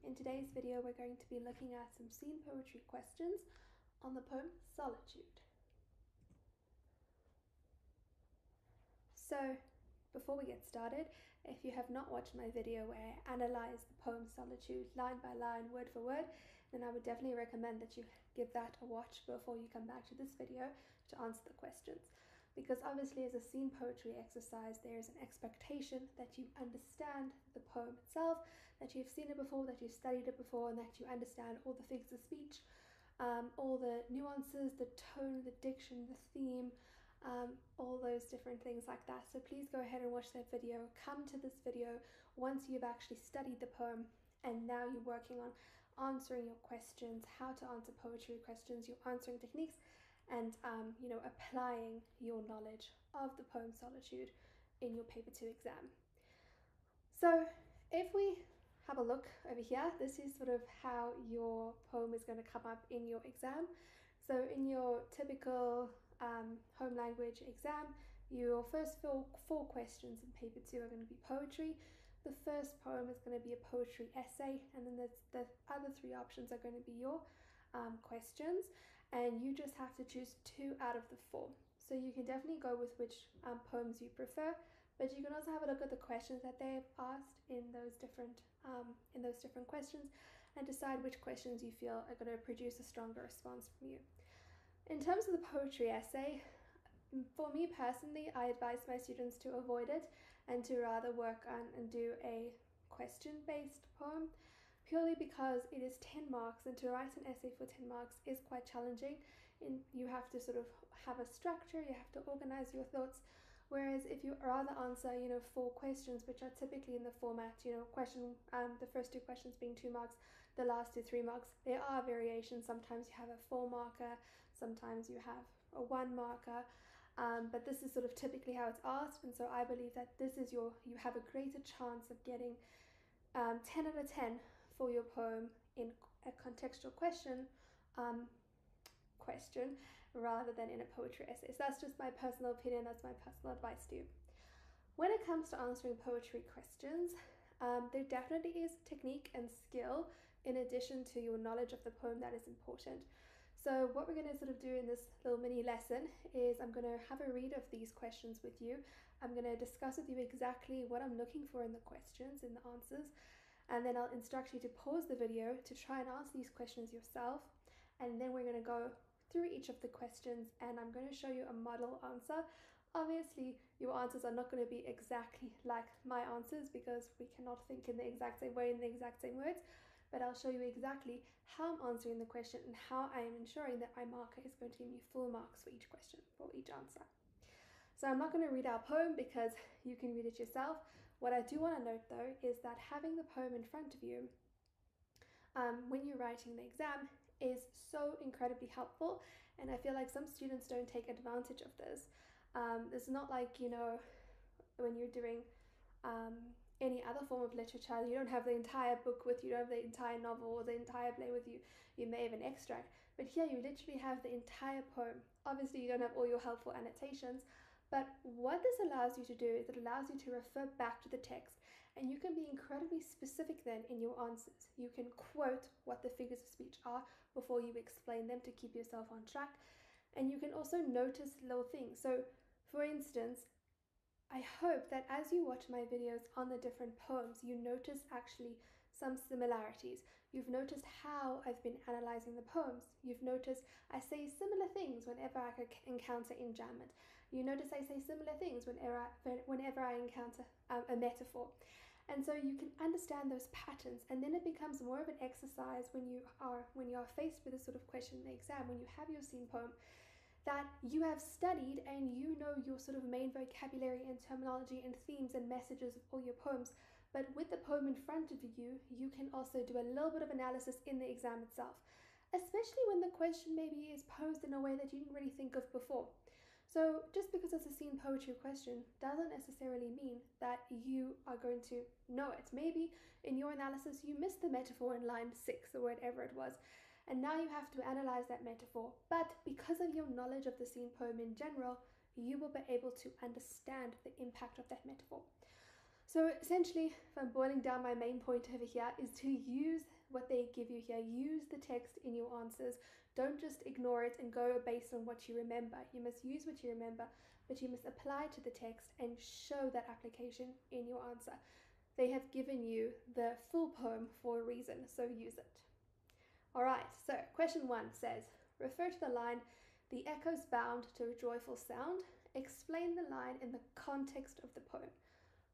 In today's video, we're going to be looking at some scene poetry questions on the poem Solitude. So, before we get started, if you have not watched my video where I analyze the poem Solitude line by line, word for word, then I would definitely recommend that you give that a watch before you come back to this video to answer the questions. Because obviously as a scene poetry exercise, there is an expectation that you understand the poem itself, that you've seen it before, that you've studied it before, and that you understand all the figures of speech, all the nuances, the tone, the diction, the theme, all those different things like that. So please go ahead and watch that video. Come to this video once you've actually studied the poem and now you're working on answering your questions, how to answer poetry questions, your answering techniques, and applying your knowledge of the poem Solitude in your paper 2 exam. So if we have a look over here, this is sort of how your poem is going to come up in your exam. So in your typical home language exam, your first four questions in paper 2 are going to be poetry. The first poem is going to be a poetry essay, and then the other 3 options are going to be your questions, and you just have to choose 2 out of the 4. So you can definitely go with which poems you prefer, but you can also have a look at the questions that they've asked in those different questions and decide which questions you feel are going to produce a stronger response from you. In terms of the poetry essay, for me personally, I advise my students to avoid it and to rather work on and do a question-based poem, purely because it is 10 marks, and to write an essay for 10 marks is quite challenging. You have to sort of have a structure, you have to organize your thoughts, whereas if you rather answer 4 questions, which are typically in the format, the first 2 questions being 2 marks, the last 2 3 marks, there are variations. Sometimes you have a 4 marker, sometimes you have a 1 marker, but this is sort of typically how it's asked, and so I believe that this is you have a greater chance of getting 10 out of 10 for your poem in a contextual question rather than in a poetry essay. So that's just my personal opinion, that's my personal advice to you. When it comes to answering poetry questions, there definitely is technique and skill in addition to your knowledge of the poem that is important. So what we're going to sort of do in this little mini lesson is I'm going to have a read of these questions with you. I'm going to discuss with you exactly what I'm looking for in the questions, in the answers, and then I'll instruct you to pause the video to try and answer these questions yourself. And then we're going to go through each of the questions and I'm going to show you a model answer. Obviously, your answers are not going to be exactly like my answers because we cannot think in the exact same way in the exact same words, but I'll show you exactly how I'm answering the question and how I am ensuring that my marker is going to give me full marks for each question, for each answer. So I'm not going to read our poem because you can read it yourself. What I do want to note though is that having the poem in front of you when you're writing the exam is so incredibly helpful, and I feel like some students don't take advantage of this. It's not like, when you're doing any other form of literature, you don't have the entire book with you, you don't have the entire novel or the entire play with you. You may have an extract, but here you literally have the entire poem. Obviously you don't have all your helpful annotations, but what this allows you to do is it allows you to refer back to the text, and you can be incredibly specific then in your answers. You can quote what the figures of speech are before you explain them to keep yourself on track, and you can also notice little things. So for instance, I hope that as you watch my videos on the different poems, you notice actually some similarities. You've noticed how I've been analyzing the poems. You've noticed I say similar things whenever I encounter enjambment. You notice I say similar things whenever I encounter a metaphor. And so you can understand those patterns, and then it becomes more of an exercise when you are faced with this sort of question in the exam, when you have your scene poem, that you have studied and you know your sort of main vocabulary and terminology and themes and messages of all your poems. But with the poem in front of you, you can also do a little bit of analysis in the exam itself, especially when the question maybe is posed in a way that you didn't really think of before. So just because it's a scene poetry question doesn't necessarily mean that you are going to know it. Maybe in your analysis you missed the metaphor in line 6 or whatever it was, and now you have to analyze that metaphor. But because of your knowledge of the scene poem in general, you will be able to understand the impact of that metaphor. So essentially, if I'm boiling down, my main point over here is to use what they give you here. Use the text in your answers. Don't just ignore it and go based on what you remember. You must use what you remember, but you must apply to the text and show that application in your answer. They have given you the full poem for a reason, so use it. Alright, so question 1 says, refer to the line, "The echoes bound to a joyful sound. Explain the line in the context of the poem,"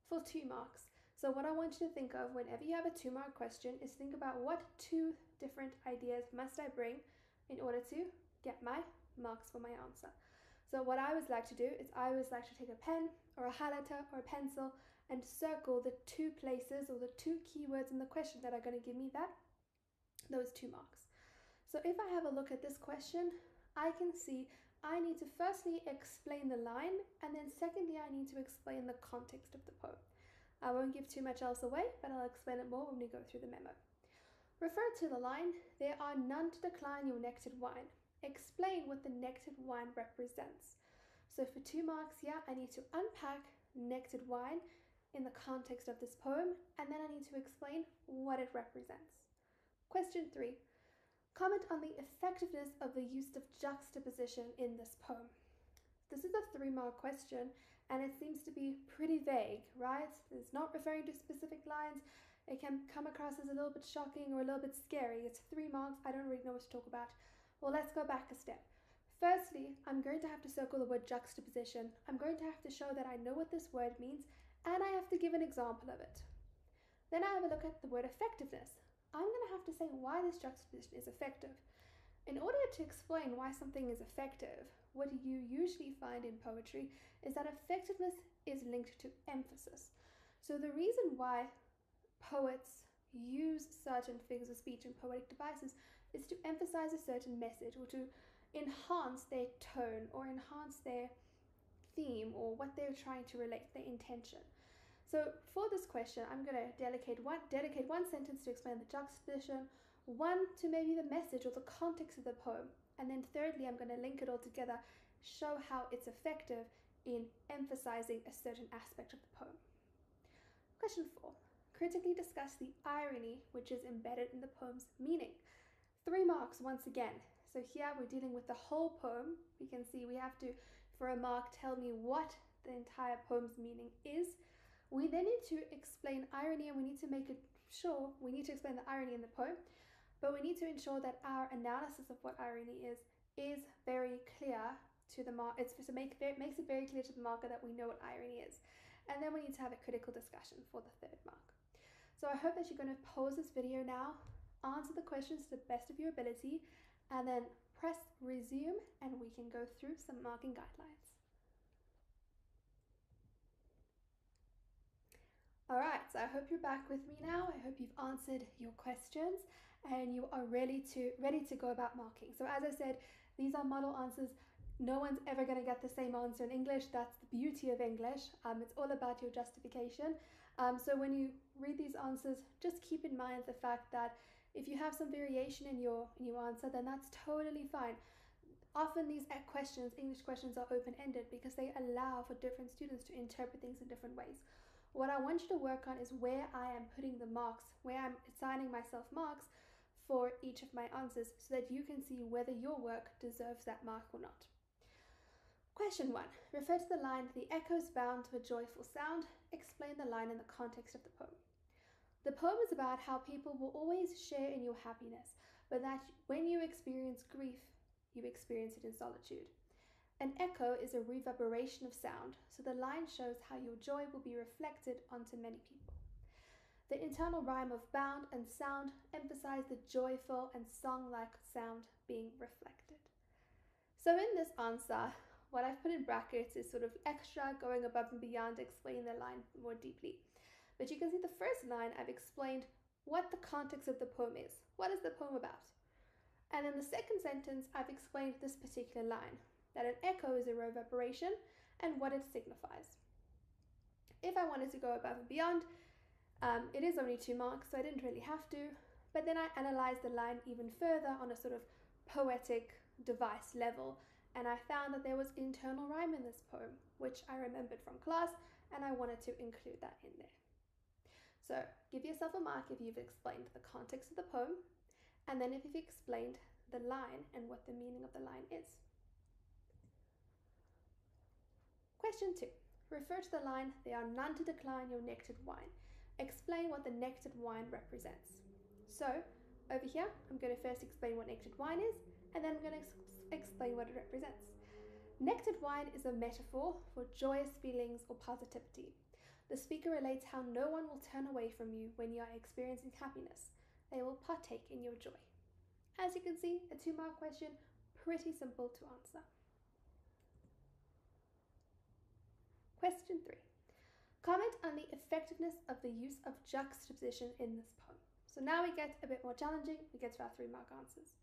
for 2 marks. So what I want you to think of whenever you have a 2-mark question is think about what 2 different ideas must I bring in order to get my marks for my answer. So what I always like to do is I always like to take a pen or a highlighter or a pencil and circle the 2 places or the 2 keywords in the question that are going to give me those 2 marks. So if I have a look at this question, I can see I need to firstly explain the line, and then secondly I need to explain the context of the poem. I won't give too much else away, but I'll explain it more when we go through the memo. Refer to the line, "There are none to decline your nectared wine." Explain what the nectared wine represents. So for 2 marks here, I need to unpack nectared wine in the context of this poem, and then I need to explain what it represents. Question 3. Comment on the effectiveness of the use of juxtaposition in this poem. This is a 3-mark question, and it seems to be pretty vague, right? It's not referring to specific lines. It can come across as a little bit shocking or a little bit scary. It's 3 marks. I don't really know what to talk about. Well, let's go back a step. Firstly, I'm going to have to circle the word juxtaposition. I'm going to have to show that I know what this word means, and I have to give an example of it. Then I have a look at the word effectiveness. I'm going to have to say why this juxtaposition is effective. In order to explain why something is effective, what you usually find in poetry is that effectiveness is linked to emphasis. So the reason why poets use certain figures of speech and poetic devices is to emphasize a certain message, or to enhance their tone or enhance their theme or what they're trying to relate, their intention. So for this question, I'm going to dedicate one sentence to explain the juxtaposition, one to maybe the message or the context of the poem, and then thirdly, I'm going to link it all together, show how it's effective in emphasizing a certain aspect of the poem. Question 4. Critically discuss the irony which is embedded in the poem's meaning. 3 marks once again. So here we're dealing with the whole poem. We can see we have to, for a mark, tell me what the entire poem's meaning is. We then need to explain irony, and we need to explain the irony in the poem, but we need to ensure that our analysis of what irony is very clear to the mark. Makes it very clear to the marker that we know what irony is. And then we need to have a critical discussion for the 3rd mark. So I hope that you're going to pause this video now, answer the questions to the best of your ability, and then press resume, and we can go through some marking guidelines. Alright, so I hope you're back with me now. I hope you've answered your questions and you are ready to go about marking. So as I said, these are model answers. No one's ever going to get the same answer in English. That's the beauty of English. It's all about your justification. So when you read these answers, just keep in mind the fact that if you have some variation in your answer, then that's totally fine. Often these English questions are open-ended because they allow for different students to interpret things in different ways. What I want you to work on is where I am putting the marks, where I'm assigning myself marks for each of my answers, so that you can see whether your work deserves that mark or not. Question 1. Refer to the line, "The echoes bound to a joyful sound." Explain the line in the context of the poem. The poem is about how people will always share in your happiness, but that when you experience grief, you experience it in solitude. An echo is a reverberation of sound, so the line shows how your joy will be reflected onto many people. The internal rhyme of bound and sound emphasize the joyful and song-like sound being reflected. So in this answer, what I've put in brackets is sort of extra, going above and beyond to explain the line more deeply. But you can see the first line, I've explained what the context of the poem is. What is the poem about? And in the second sentence, I've explained this particular line, that an echo is a reverberation and what it signifies. If I wanted to go above and beyond, it is only 2 marks, so I didn't really have to, but then I analyzed the line even further on a sort of poetic device level, and I found that there was internal rhyme in this poem, which I remembered from class, and I wanted to include that in there. So give yourself a mark if you've explained the context of the poem, and then if you've explained the line and what the meaning of the line is. Question 2. Refer to the line, "There are none to decline your nectared wine." Explain what the nectared wine represents. So over here, I'm going to first explain what nectared wine is, and then I'm going to explain what it represents. Nectared wine is a metaphor for joyous feelings or positivity. The speaker relates how no one will turn away from you when you are experiencing happiness. They will partake in your joy. As you can see, a 2-mark question, pretty simple to answer. Question 3. Comment on the effectiveness of the use of juxtaposition in this poem. So now we get a bit more challenging, we get to our 3-mark answers.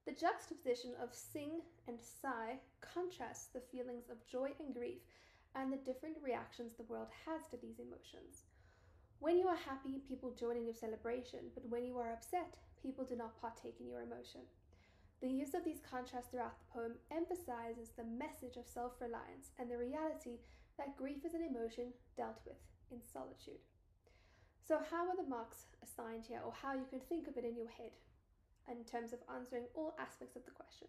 The juxtaposition of sing and sigh contrasts the feelings of joy and grief and the different reactions the world has to these emotions. When you are happy, people join in your celebration, but when you are upset, people do not partake in your emotion. The use of these contrasts throughout the poem emphasizes the message of self-reliance and the reality that grief is an emotion dealt with in solitude. So how are the marks assigned here, or how you can think of it in your head in terms of answering all aspects of the question?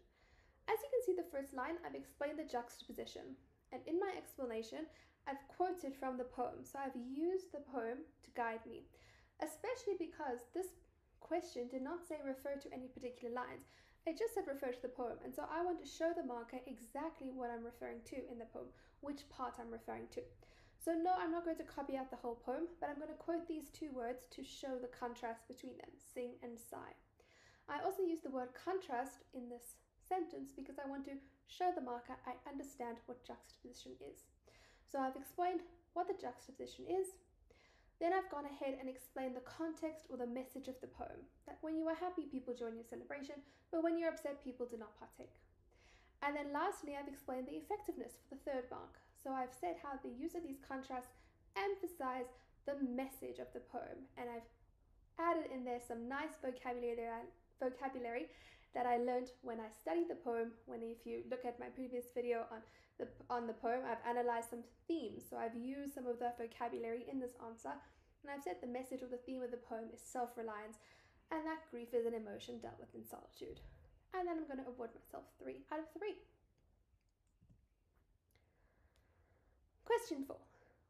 As you can see, the first line, I've explained the juxtaposition, and in my explanation, I've quoted from the poem. So I've used the poem to guide me, especially because this question did not say refer to any particular lines. It just said refer to the poem, and so I want to show the marker exactly what I'm referring to in the poem, which part I'm referring to. So no, I'm not going to copy out the whole poem, but I'm going to quote these 2 words to show the contrast between them, sing and sigh. I also use the word contrast in this sentence because I want to show the marker I understand what juxtaposition is. So I've explained what the juxtaposition is. Then I've gone ahead and explained the context or the message of the poem, that when you are happy, people join your celebration, but when you're upset, people do not partake. And then lastly, I've explained the effectiveness for the 3rd mark. So I've said how the use of these contrasts emphasize the message of the poem, and I've added in there some nice vocabulary that I learned when I studied the poem. If you look at my previous video on the poem, I've analyzed some themes. So I've used some of that vocabulary in this answer, and I've said the message or the theme of the poem is self-reliance, and that grief is an emotion dealt with in solitude. And then I'm going to award myself 3 out of 3. Question 4.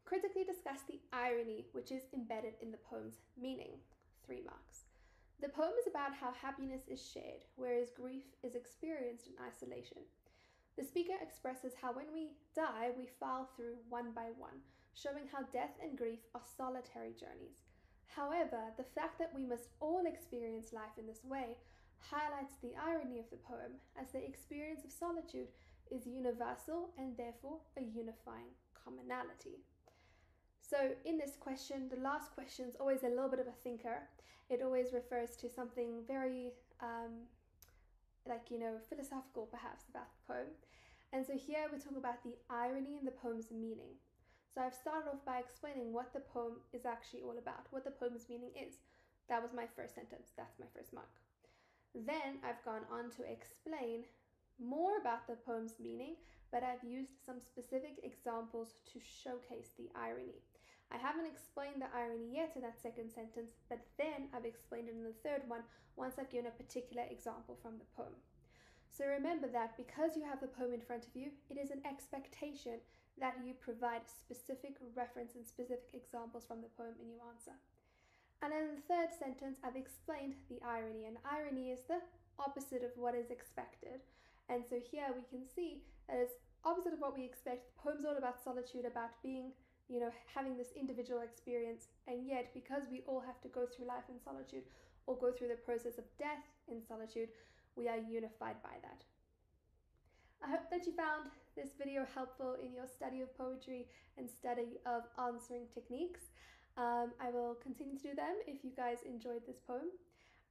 Critically discuss the irony which is embedded in the poem's meaning. 3 marks. The poem is about how happiness is shared, whereas grief is experienced in isolation. The speaker expresses how when we die, we file through one by one, showing how death and grief are solitary journeys. However, the fact that we must all experience life in this way highlights the irony of the poem, as the experience of solitude is universal and therefore a unifying commonality. So in this question, the last question is always a little bit of a thinker. It always refers to something very philosophical perhaps about the poem. And so here we talk about the irony in the poem's meaning. So I've started off by explaining what the poem is actually all about, what the poem's meaning is. That was my first sentence, that's my first mark. Then I've gone on to explain more about the poem's meaning, but I've used some specific examples to showcase the irony. I haven't explained the irony yet in that second sentence, but then I've explained it in the 3rd one once I've given a particular example from the poem. So remember that because you have the poem in front of you, it is an expectation that you provide specific reference and specific examples from the poem in your answer. And then in the 3rd sentence, I've explained the irony, and irony is the opposite of what is expected. And so here we can see that it's opposite of what we expect. The poem's all about solitude, about being, having this individual experience, and yet because we all have to go through life in solitude or go through the process of death in solitude, we are unified by that. I hope that you found this video helpful in your study of poetry and study of answering techniques. I will continue to do them if you guys enjoyed this poem.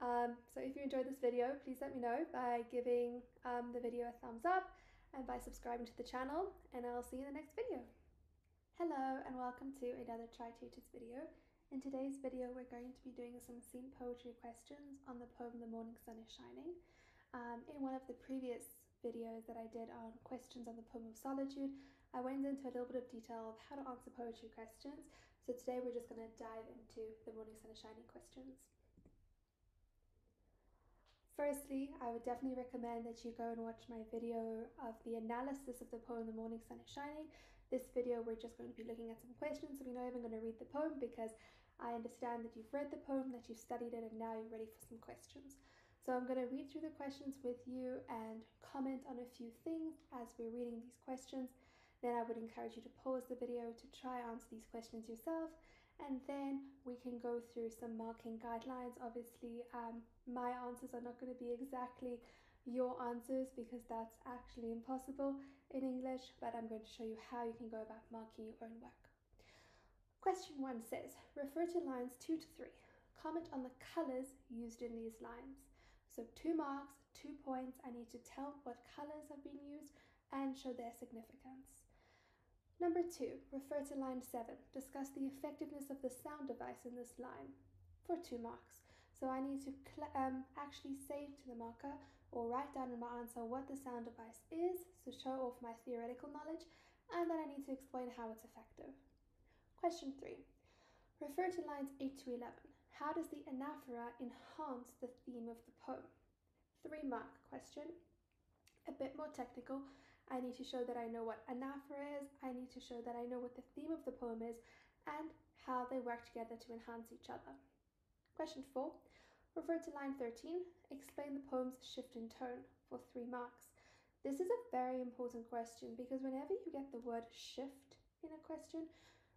So if you enjoyed this video, please let me know by giving the video a thumbs up and by subscribing to the channel, and I'll see you in the next video. Hello and welcome to another Tri-tutors video. In today's video we're going to be doing some scene poetry questions on the poem The Morning Sun is Shining. In one of the previous videos that I did on questions on the poem of Solitude, I went into a little bit of detail of how to answer poetry questions. So today we're just going to dive into the morning sun is shining questions. Firstly, I would definitely recommend that you go and watch my video of the analysis of the poem The Morning Sun is Shining. This video we're just going to be looking at some questions, so we're not even going to read the poem because I understand that you've read the poem, that you've studied it, and now you're ready for some questions. So I'm going to read through the questions with you and comment on a few things as we're reading these questions. Then I would encourage you to pause the video to try answer these questions yourself, and then we can go through some marking guidelines. Obviously, my answers are not going to be exactly your answers because that's actually impossible in English, but I'm going to show you how you can go about marking your own work. Question 1 says, refer to lines 2 to 3. Comment on the colours used in these lines. So 2 marks, 2 points. I need to tell what colours have been used and show their significance. Number 2, refer to line 7. Discuss the effectiveness of the sound device in this line for 2 marks. So I need to actually save to the marker or write down in my answer what the sound device is, so show off my theoretical knowledge, and then I need to explain how it's effective. Question 3. Refer to lines 8 to 11. How does the anaphora enhance the theme of the poem? 3-mark question. A bit more technical. I need to show that I know what anaphora is. I need to show that I know what the theme of the poem is and how they work together to enhance each other. Question 4. Refer to line 13. Explain the poem's shift in tone for 3 marks. This is a very important question because whenever you get the word shift in a question,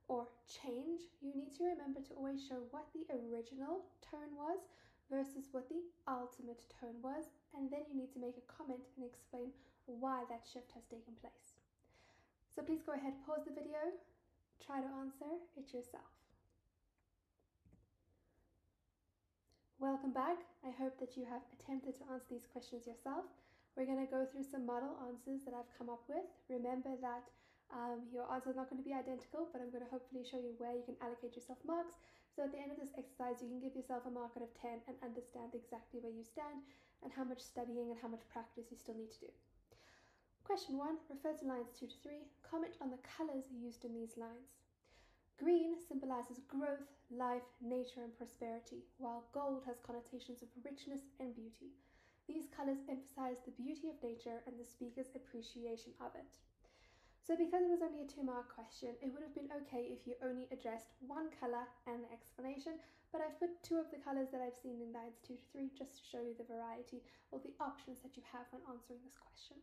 or change, you need to remember to always show what the original tone was versus what the ultimate tone was, and then you need to make a comment and explain why that shift has taken place. So please go ahead, pause the video, try to answer it yourself. Welcome back. I hope that you have attempted to answer these questions yourself. We're going to go through some model answers that I've come up with. Remember that your answer is not going to be identical, but I'm going to hopefully show you where you can allocate yourself marks. So at the end of this exercise, you can give yourself a mark out of 10 and understand exactly where you stand and how much studying and how much practice you still need to do. Question 1, refer to lines 2 to 3. Comment on the colours used in these lines. Green symbolises growth, life, nature and prosperity, while gold has connotations of richness and beauty. These colours emphasise the beauty of nature and the speaker's appreciation of it. So because it was only a 2-mark question, it would have been okay if you only addressed one colour and the explanation, but I've put 2 of the colours that I've seen in lines 2 to 3 just to show you the variety or the options that you have when answering this question.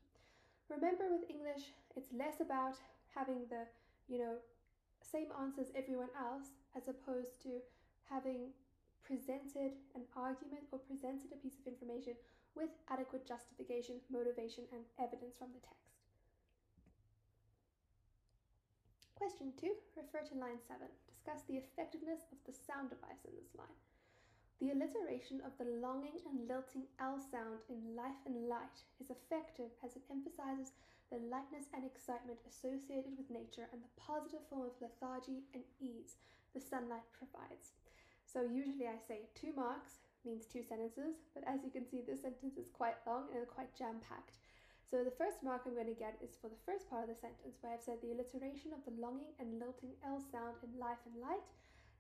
Remember, with English, it's less about having the, same answer as everyone else, as opposed to having presented an argument or presented a piece of information with adequate justification, motivation, and evidence from the text. Question 2, refer to line 7. Discuss the effectiveness of the sound device in this line. The alliteration of the longing and lilting L sound in life and light is effective as it emphasizes the lightness and excitement associated with nature and the positive form of lethargy and ease the sunlight provides. So usually I say 2 marks means 2 sentences, but as you can see, this sentence is quite long and quite jam-packed. So the first mark I'm going to get is for the first part of the sentence where I've said the alliteration of the longing and lilting L sound in life and light.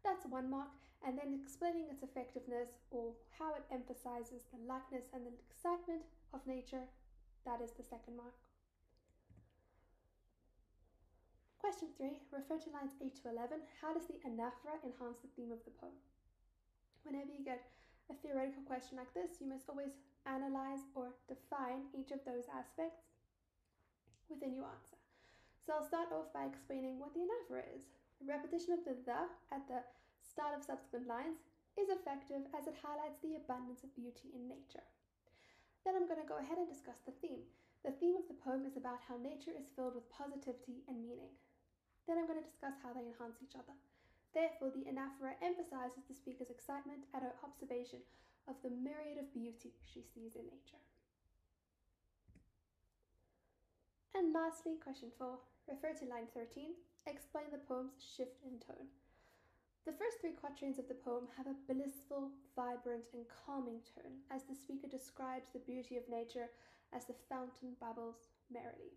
That's 1 mark. And then explaining its effectiveness or how it emphasizes the lightness and the excitement of nature, that is the 2nd mark. Question 3, refer to lines 8 to 11. How does the anaphora enhance the theme of the poem? Whenever you get a theoretical question like this, you must always analyze or define each of those aspects within your answer. So I'll start off by explaining what the anaphora is. The repetition of the at the start of subsequent lines is effective as it highlights the abundance of beauty in nature. Then I'm going to go ahead and discuss the theme. The theme of the poem is about how nature is filled with positivity and meaning. Then I'm going to discuss how they enhance each other. Therefore, the anaphora emphasizes the speaker's excitement at her observation of the myriad of beauty she sees in nature. And lastly, question 4, refer to line 13. Explain the poem's shift in tone. The first 3 quatrains of the poem have a blissful, vibrant, and calming tone as the speaker describes the beauty of nature as the fountain bubbles merrily.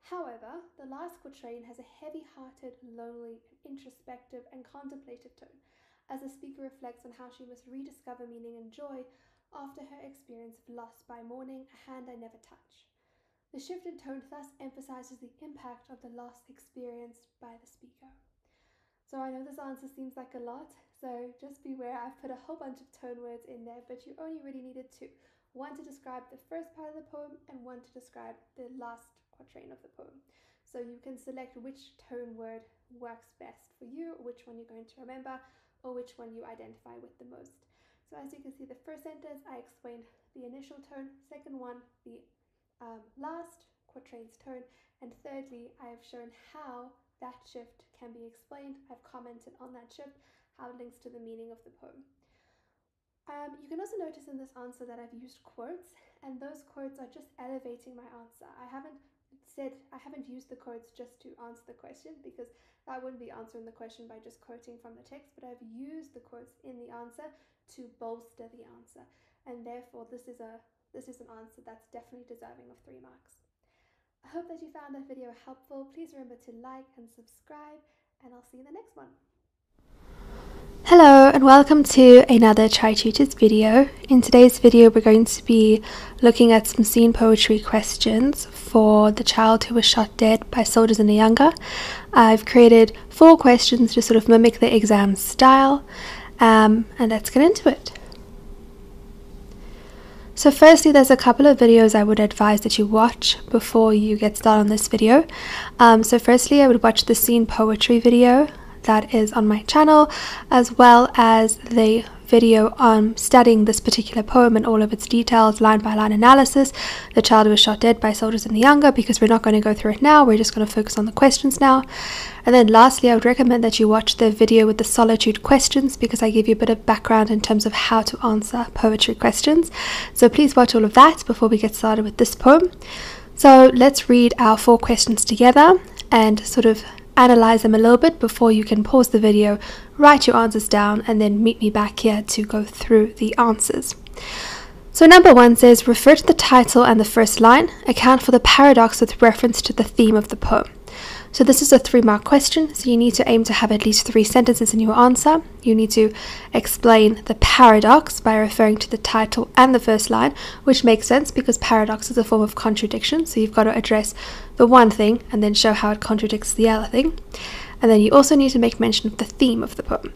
However, the last quatrain has a heavy-hearted, lonely, introspective, and contemplative tone, as the speaker reflects on how she must rediscover meaning and joy after her experience of loss by mourning a hand I never touch. The shift in tone thus emphasizes the impact of the loss experienced by the speaker. So I know this answer seems like a lot, so just beware, I've put a whole bunch of tone words in there, but you only really needed two. One to describe the first part of the poem and one to describe the last quatrain of the poem. So you can select which tone word works best for you, which one you're going to remember, or which one you identify with the most. So as you can see, the first sentence, I explained the initial tone, second one, the last quatrain's tone, and thirdly, I have shown how that shift can be explained. I've commented on that shift, how it links to the meaning of the poem. You can also notice in this answer that I've used quotes, and those quotes are just elevating my answer. I haven't used the quotes just to answer the question, because that wouldn't be answering the question by just quoting from the text, but I've used the quotes in the answer to bolster the answer, and therefore this is an answer that's definitely deserving of 3 marks. I hope that you found that video helpful. Please remember to like and subscribe, and I'll see you in the next one. Hello and welcome to another Tri-tutors video. In today's video we're going to be looking at some scene poetry questions for The Child Who Was Shot Dead by Soldiers in Nyanga. I've created 4 questions to sort of mimic the exam style, and let's get into it. So firstly, there's a couple of videos I would advise that you watch before you get started on this video. So firstly, I would watch the scene poetry video that is on my channel, as well as the video on studying this particular poem and all of its details, line by line analysis, The Child Who Was Shot Dead by Soldiers in Nyanga, because we're not going to go through it now, we're just going to focus on the questions now. And then lastly, I would recommend that you watch the video with the solitude questions, because I give you a bit of background in terms of how to answer poetry questions. So please watch all of that before we get started with this poem. So let's read our 4 questions together and sort of analyze them a little bit before you can pause the video, write your answers down, and then meet me back here to go through the answers. So number 1 says, refer to the title and the first line, account for the paradox with reference to the theme of the poem. So this is a 3-mark question, so you need to aim to have at least 3 sentences in your answer. You need to explain the paradox by referring to the title and the first line, which makes sense because paradox is a form of contradiction, so you've got to address the one thing and then show how it contradicts the other thing. And then you also need to make mention of the theme of the poem.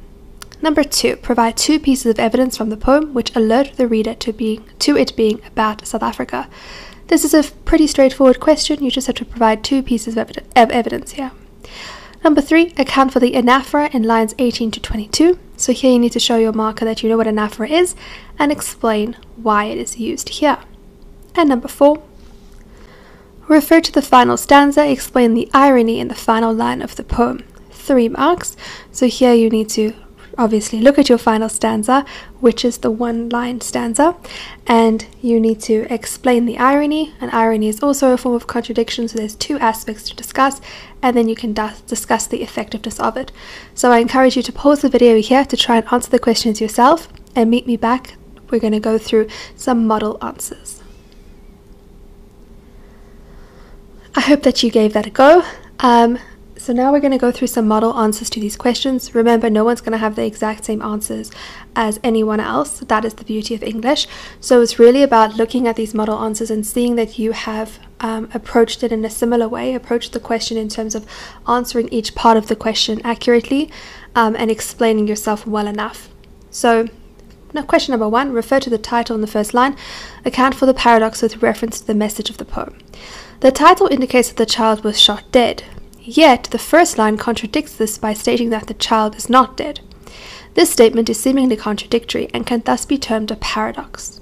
Number 2, provide 2 pieces of evidence from the poem which alert the reader to it being about South Africa. This is a pretty straightforward question. You just have to provide 2 pieces of evidence here. Number 3, account for the anaphora in lines 18 to 22. So here you need to show your marker that you know what anaphora is and explain why it is used here. And number 4, refer to the final stanza, explain the irony in the final line of the poem. 3 marks. So here you need to obviously look at your final stanza, which is the 1-line stanza, and you need to explain the irony. And irony is also a form of contradiction, so there's 2 aspects to discuss, and then you can discuss the effectiveness of it. So I encourage you to pause the video here to try and answer the questions yourself, and meet me back. We're going to go through some model answers. I hope that you gave that a go. So now we're going to go through some model answers to these questions. Remember, no one's going to have the exact same answers as anyone else. That is the beauty of English. So it's really about looking at these model answers and seeing that you have approached it in a similar way, approached the question in terms of answering each part of the question accurately and explaining yourself well enough. So now question number 1, refer to the title in the first line, account for the paradox with reference to the message of the poem. The title indicates that the child was shot dead. Yet, the first line contradicts this by stating that the child is not dead. This statement is seemingly contradictory and can thus be termed a paradox.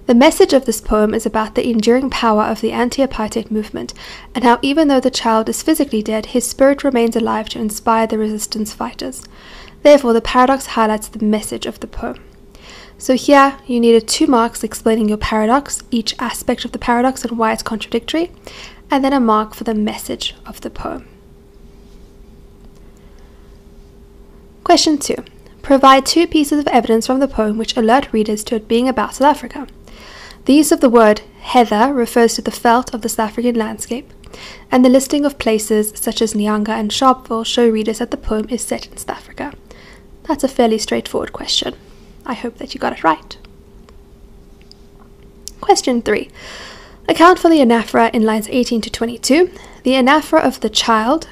The message of this poem is about the enduring power of the anti-apartheid movement, and how even though the child is physically dead, his spirit remains alive to inspire the resistance fighters. Therefore, the paradox highlights the message of the poem. So here, you needed 2 marks explaining your paradox, each aspect of the paradox and why it's contradictory, and then a mark for the message of the poem. Question 2. Provide 2 pieces of evidence from the poem which alert readers to it being about South Africa. The use of the word heather refers to the veldt of the South African landscape. and the listing of places such as Nyanga and Sharpeville show readers that the poem is set in South Africa? That's a fairly straightforward question. I hope that you got it right. Question 3. Account for the anaphora in lines 18 to 22. The anaphora of the child,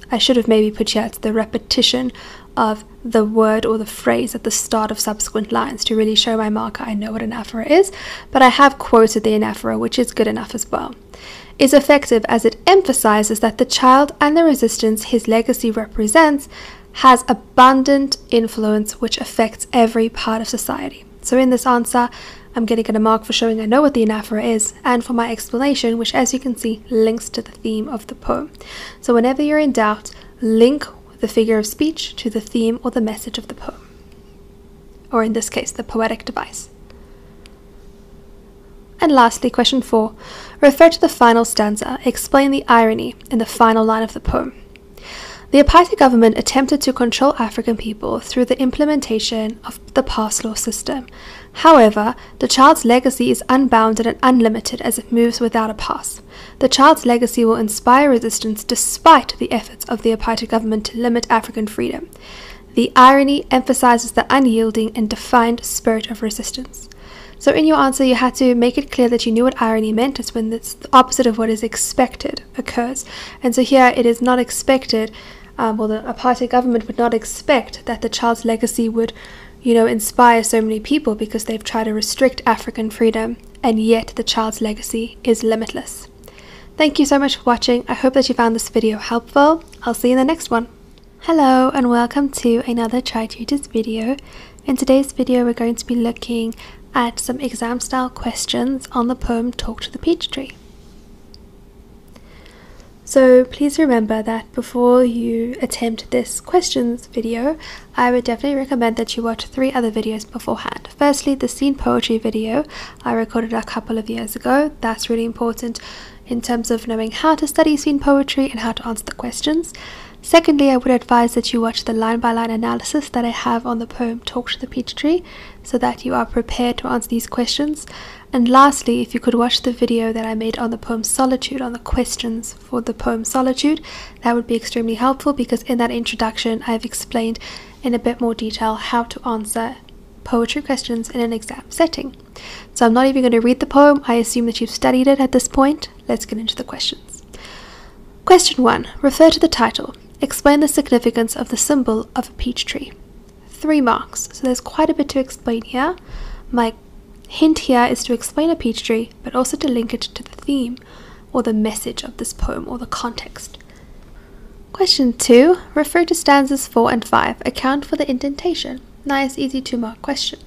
I should have maybe put here, it's the repetition of the word or the phrase at the start of subsequent lines to really show my marker I know what anaphora is, but I have quoted the anaphora, which is good enough as well. Is effective as it emphasizes that the child and the resistance his legacy represents has abundant influence which affects every part of society. So in this answer, I'm going to get a mark for showing I know what the anaphora is, and for my explanation, which as you can see links to the theme of the poem. So whenever you're in doubt, link the figure of speech to the theme or the message of the poem, or in this case the poetic device. And lastly, question 4. Refer to the final stanza. Explain the irony in the final line of the poem. The apartheid government attempted to control African people through the implementation of the pass law system. However, the child's legacy is unbounded and unlimited as it moves without a pass. The child's legacy will inspire resistance despite the efforts of the apartheid government to limit African freedom. The irony emphasizes the unyielding and defined spirit of resistance. So in your answer, you had to make it clear that you knew what irony meant. It's when the opposite of what is expected occurs. And so here it is not expected, well, the apartheid government would not expect that the child's legacy would, inspire so many people because they've tried to restrict African freedom, and yet the child's legacy is limitless. Thank you so much for watching. I hope that you found this video helpful. I'll see you in the next one. Hello and welcome to another Tri-tutors video. In today's video, we're going to be looking at some exam style questions on the poem Talk to the Peach Tree. So please remember that before you attempt this questions video, I would definitely recommend that you watch 3 other videos beforehand. Firstly, the scene poetry video I recorded a couple of years ago. That's really important in terms of knowing how to study scene poetry and how to answer the questions. Secondly, I would advise that you watch the line-by-line analysis that I have on the poem Talk to the Peach Tree so that you are prepared to answer these questions. And lastly, if you could watch the video that I made on the poem Solitude, on the questions for the poem Solitude, that would be extremely helpful because in that introduction I've explained in a bit more detail how to answer poetry questions in an exam setting. So I'm not even going to read the poem. I assume that you've studied it at this point. Let's get into the questions. Question 1. Refer to the title. Explain the significance of the symbol of a peach tree. 3 marks. So there's quite a bit to explain here. My hint here is to explain a peach tree, but also to link it to the theme or the message of this poem or the context. Question 2. Refer to stanzas 4 and 5. Account for the indentation. Nice, easy 2-mark question.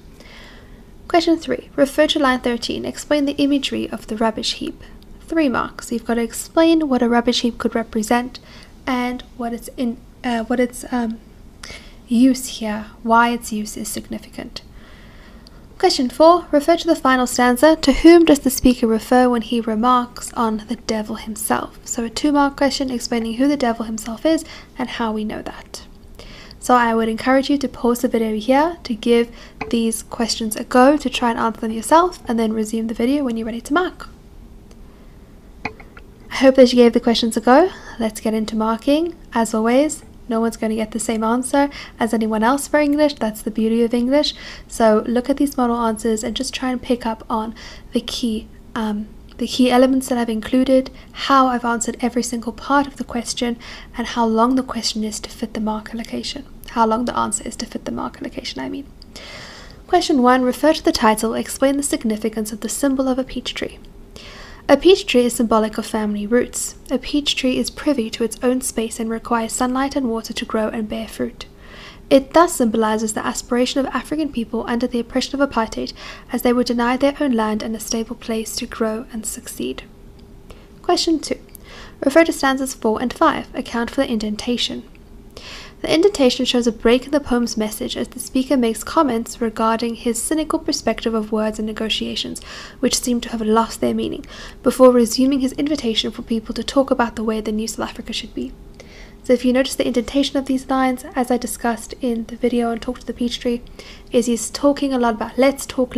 Question 3. Refer to line 13. Explain the imagery of the rubbish heap. 3 marks. So you've got to explain what a rubbish heap could represent and what its use here, why its use is significant. Question 4. Refer to the final stanza. To whom does the speaker refer when he remarks on the devil himself? So a 2-mark question explaining who the devil himself is and how we know that. So I would encourage you to pause the video here to give these questions a go, to try and answer them yourself, and then resume the video when you're ready to mark. I hope that you gave the questions a go. Let's get into marking. As always, no one's going to get the same answer as anyone else for English. That's the beauty of English. So look at these model answers and just try and pick up on the key elements that I've included, how I've answered every single part of the question, and how long the question is to fit the mark allocation. How long the answer is to fit the mark allocation, I mean. Question 1. Refer to the title. Explain the significance of the symbol of a peach tree. A peach tree is symbolic of family roots. A peach tree is privy to its own space and requires sunlight and water to grow and bear fruit. It thus symbolizes the aspiration of African people under the oppression of apartheid, as they were denied their own land and a stable place to grow and succeed. Question 2. Refer to stanzas 4 and 5. Account for the indentation. The indentation shows a break in the poem's message as the speaker makes comments regarding his cynical perspective of words and negotiations, which seem to have lost their meaning, before resuming his invitation for people to talk about the way the new South Africa should be. So if you notice the indentation of these lines, as I discussed in the video on Talk to the Peach Tree, is he's talking a lot about let's talk,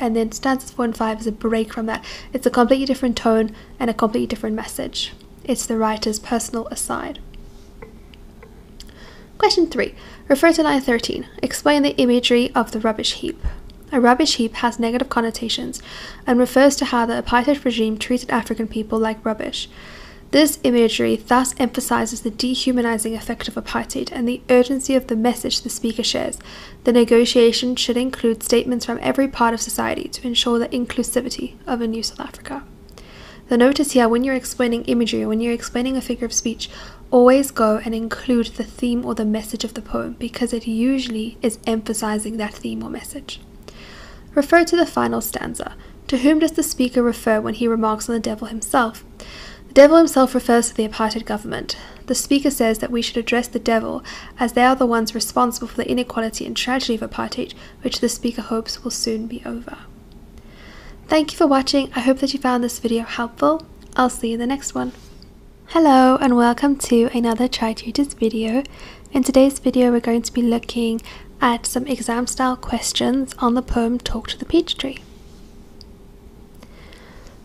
and then stanzas 4 and 5 is a break from that. It's a completely different tone and a completely different message. It's the writer's personal aside. Question 3. Refer to line 13. Explain the imagery of the rubbish heap. A rubbish heap has negative connotations and refers to how the apartheid regime treated African people like rubbish. This imagery thus emphasizes the dehumanizing effect of apartheid and the urgency of the message the speaker shares. The negotiation should include statements from every part of society to ensure the inclusivity of a new South Africa. The note is here, when you're explaining imagery, when you're explaining a figure of speech, always go and include the theme or the message of the poem, because it usually is emphasizing that theme or message. Refer to the final stanza. To whom does the speaker refer when he remarks on the devil himself? The devil himself refers to the apartheid government. The speaker says that we should address the devil as they are the ones responsible for the inequality and tragedy of apartheid, which the speaker hopes will soon be over. Thank you for watching. I hope that you found this video helpful. I'll see you in the next one. Hello and welcome to another Tri-tutors video. In today's video we're going to be looking at some exam style questions on the poem Talk to the Peach Tree.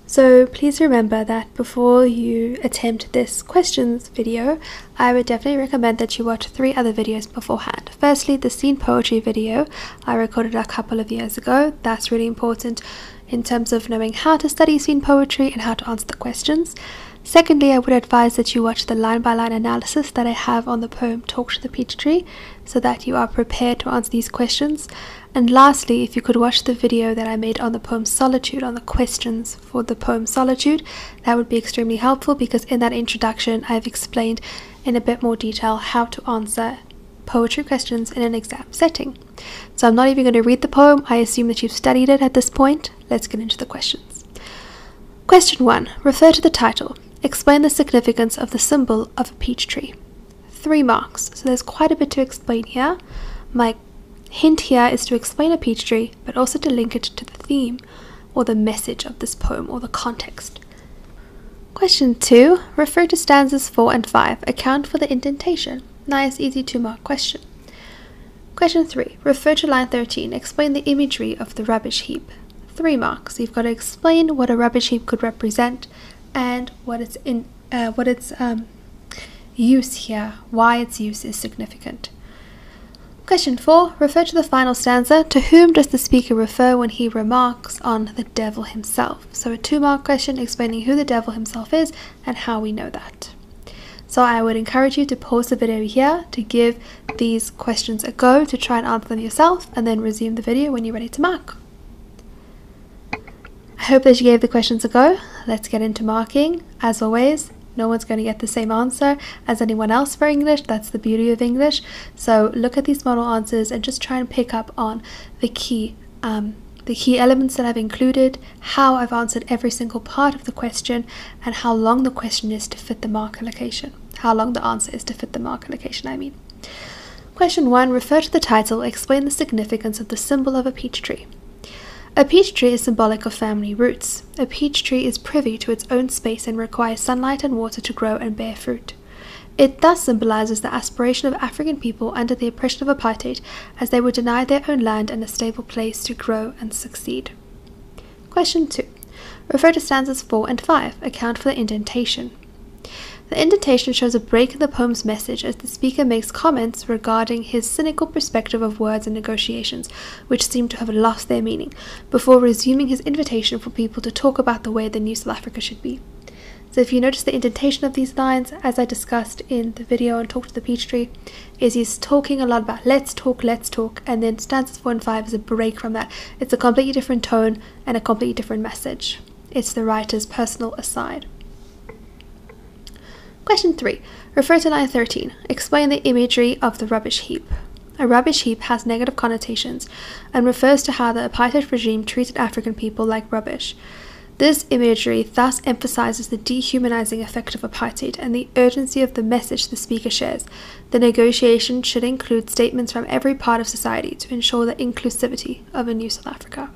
So please remember that before you attempt this questions video, I would definitely recommend that you watch 3 other videos beforehand. Firstly, the scene poetry video I recorded a couple of years ago. That's really important in terms of knowing how to study scene poetry and how to answer the questions. Secondly, I would advise that you watch the line-by-line analysis that I have on the poem Talk to the Peach Tree, so that you are prepared to answer these questions. And lastly, if you could watch the video that I made on the poem Solitude, on the questions for the poem Solitude, that would be extremely helpful, because in that introduction I've explained in a bit more detail how to answer poetry questions in an exam setting. So I'm not even going to read the poem. I assume that you've studied it at this point. Let's get into the questions. Question 1. Refer to the title. Explain the significance of the symbol of a peach tree. 3 marks. So there's quite a bit to explain here. My hint here is to explain a peach tree, but also to link it to the theme or the message of this poem or the context. Question 2. Refer to stanzas 4 and 5. Account for the indentation. Nice, easy 2-mark question. Question 3. Refer to line 13. Explain the imagery of the rubbish heap. 3 marks. You've got to explain what a rubbish heap could represent and what its use here, why its use is significant. Question 4. Refer to the final stanza. To whom does the speaker refer when he remarks on the devil himself? So a 2-mark question explaining who the devil himself is and how we know that. So I would encourage you to pause the video here to give these questions a go, to try and answer them yourself, and then resume the video when you're ready to mark. I hope that you gave the questions a go. Let's get into marking. As always, no one's going to get the same answer as anyone else for English. That's the beauty of English. So look at these model answers and just try and pick up on the key elements that I've included, how I've answered every single part of the question, and how long the question is to fit the mark allocation. How long the answer is to fit the mark allocation, I mean. Question 1. Refer to the title. Explain the significance of the symbol of a peach tree. A peach tree is symbolic of family roots. A peach tree is privy to its own space and requires sunlight and water to grow and bear fruit. It thus symbolizes the aspiration of African people under the oppression of apartheid, as they were denied their own land and a stable place to grow and succeed. Question 2. Refer to stanzas 4 and 5. Account for the indentation. The indentation shows a break in the poem's message as the speaker makes comments regarding his cynical perspective of words and negotiations, which seem to have lost their meaning, before resuming his invitation for people to talk about the way the new South Africa should be. So if you notice the indentation of these lines, as I discussed in the video on Talk to the Peach Tree, is he's talking a lot about let's talk, and then stanzas 4 and 5 is a break from that. It's a completely different tone and a completely different message. It's the writer's personal aside. Question 3. Refer to line 13. Explain the imagery of the rubbish heap. A rubbish heap has negative connotations and refers to how the apartheid regime treated African people like rubbish. This imagery thus emphasizes the dehumanizing effect of apartheid and the urgency of the message the speaker shares. The negotiation should include statements from every part of society to ensure the inclusivity of a new South Africa.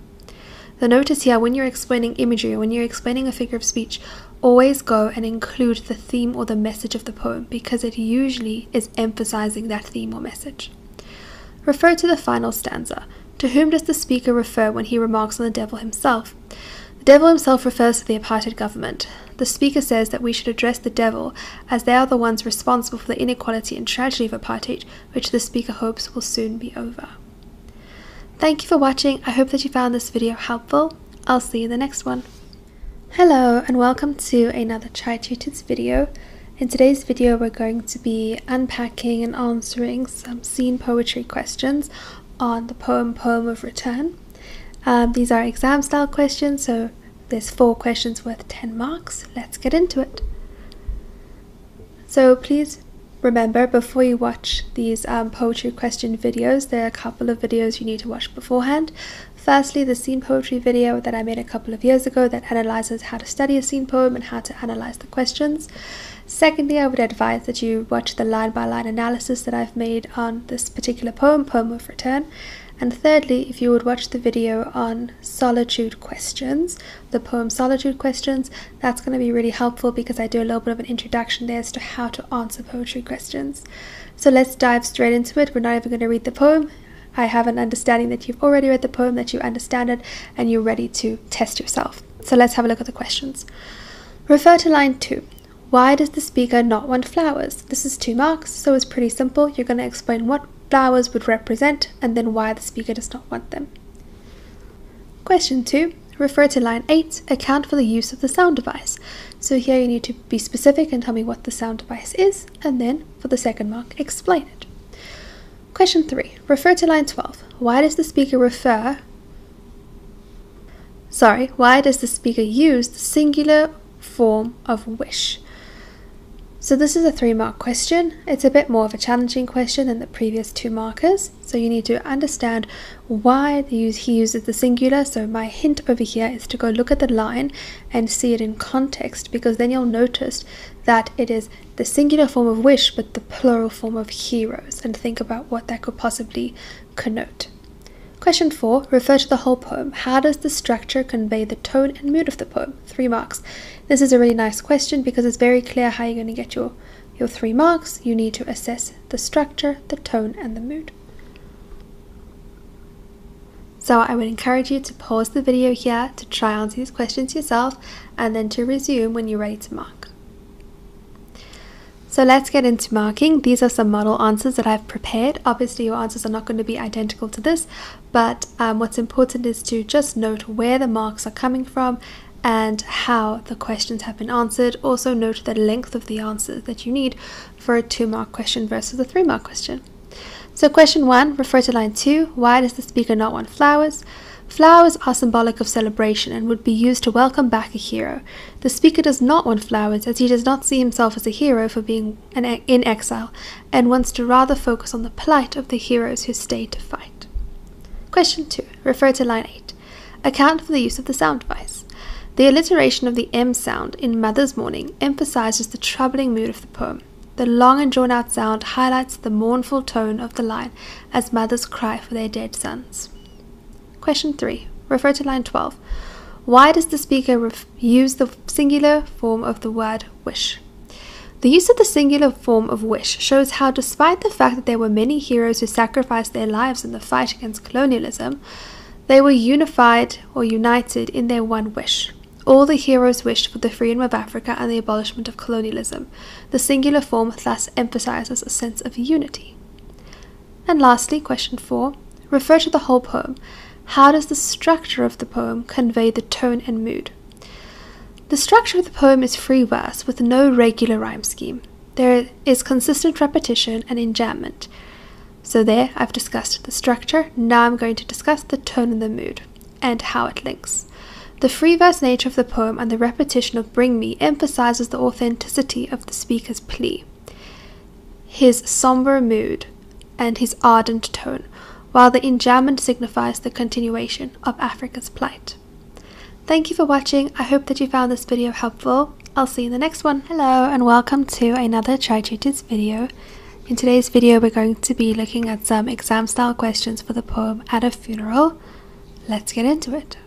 The note is here, when you're explaining imagery, when you're explaining a figure of speech, always go and include the theme or the message of the poem, because it usually is emphasizing that theme or message. Refer to the final stanza. To whom does the speaker refer when he remarks on the devil himself? The devil himself refers to the apartheid government. The speaker says that we should address the devil as they are the ones responsible for the inequality and tragedy of apartheid, which the speaker hopes will soon be over. Thank you for watching. I hope that you found this video helpful. I'll see you in the next one. Hello and welcome to another Tri-tutors video. In today's video we're going to be unpacking and answering some scene poetry questions on the poem of Return. These are exam style questions, so there's 4 questions worth 10 marks. Let's get into it. So please remember, before you watch these poetry question videos, there are a couple of videos you need to watch beforehand. Firstly, the scene poetry video that I made a couple of years ago that analyzes how to study a scene poem and how to analyze the questions. Secondly, I would advise that you watch the line-by-line analysis that I've made on this particular poem of Return. And thirdly, if you would watch the video on solitude questions, the poem Solitude questions, that's going to be really helpful because I do a little bit of an introduction there as to how to answer poetry questions. So let's dive straight into it. We're not even going to read the poem. I have an understanding that you've already read the poem, that you understand it, and you're ready to test yourself. So let's have a look at the questions. Refer to line 2. Why does the speaker not want flowers? This is 2 marks, so it's pretty simple. You're going to explain what flowers would represent and then why the speaker does not want them. Question 2. Refer to line 8. Account for the use of the sound device. So here you need to be specific and tell me what the sound device is, and then for the second mark, explain it. Question 3. Refer to line 12. Why does the speaker use the singular form of wish? So this is a 3-mark question. It's a bit more of a challenging question than the previous 2 markers. So you need to understand why he uses the singular. So my hint over here is to go look at the line and see it in context, because then you'll notice that it is the singular form of wish but the plural form of heroes, and think about what that could possibly connote. Question 4. Refer to the whole poem. How does the structure convey the tone and mood of the poem? 3 marks. This is a really nice question because it's very clear how you're going to get your 3 marks. You need to assess the structure, the tone, and the mood. So I would encourage you to pause the video here to try answer these questions yourself, and then to resume when you're ready to mark. So let's get into marking. These are some model answers that I've prepared. Obviously your answers are not going to be identical to this, but what's important is to just note where the marks are coming from and how the questions have been answered. Also note the length of the answers that you need for a 2-mark question versus a 3-mark question. So question 1, refer to line 2. Why does the speaker not want flowers? Flowers are symbolic of celebration and would be used to welcome back a hero. The speaker does not want flowers as he does not see himself as a hero for being in exile, and wants to rather focus on the plight of the heroes who stayed to fight. Question 2. Refer to line 8. Account for the use of the sound device. The alliteration of the M sound in Mother's Morning emphasizes the troubling mood of the poem. The long and drawn-out sound highlights the mournful tone of the line as mothers cry for their dead sons. Question 3. Refer to line 12. Why does the speaker use the singular form of the word wish? The use of the singular form of wish shows how, despite the fact that there were many heroes who sacrificed their lives in the fight against colonialism, they were united in their one wish. All the heroes wished for the freedom of Africa and the abolishment of colonialism. The singular form thus emphasizes a sense of unity. And lastly, question 4. Refer to the whole poem. How does the structure of the poem convey the tone and mood? The structure of the poem is free verse with no regular rhyme scheme. There is consistent repetition and enjambment. So there, I've discussed the structure. Now I'm going to discuss the tone and the mood and how it links. The free verse nature of the poem and the repetition of Bring Me emphasizes the authenticity of the speaker's plea, his somber mood, and his ardent tone, while the enjambment signifies the continuation of Africa's plight. Thank you for watching. I hope that you found this video helpful. I'll see you in the next one. Hello and welcome to another Tri-tutors video. In today's video we're going to be looking at some exam style questions for the poem At a Funeral. Let's get into it.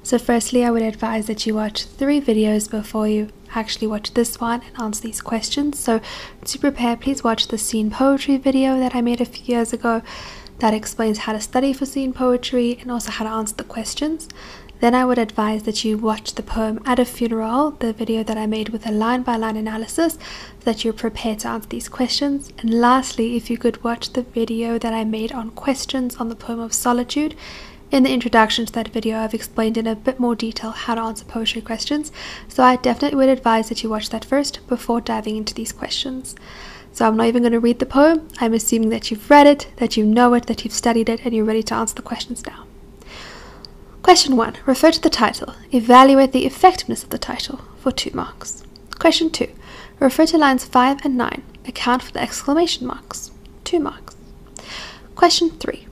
So firstly, I would advise that you watch 3 videos before you actually watch this one and answer these questions. So to prepare, please watch the scene poetry video that I made a few years ago. that explains how to study for scene poetry and also how to answer the questions. Then I would advise that you watch the poem At a Funeral, the video that I made with a line-by-line analysis, so that you're prepared to answer these questions. And lastly, if you could watch the video that I made on questions on the poem of Solitude. In the introduction to that video, I've explained in a bit more detail how to answer poetry questions, so I definitely would advise that you watch that first before diving into these questions. So I'm not even going to read the poem. I'm assuming that you've read it, that you know it, that you've studied it, and you're ready to answer the questions now. Question 1. Refer to the title. Evaluate the effectiveness of the title for 2 marks. Question 2. Refer to lines 5 and 9. Account for the exclamation marks. 2 marks. Question 3.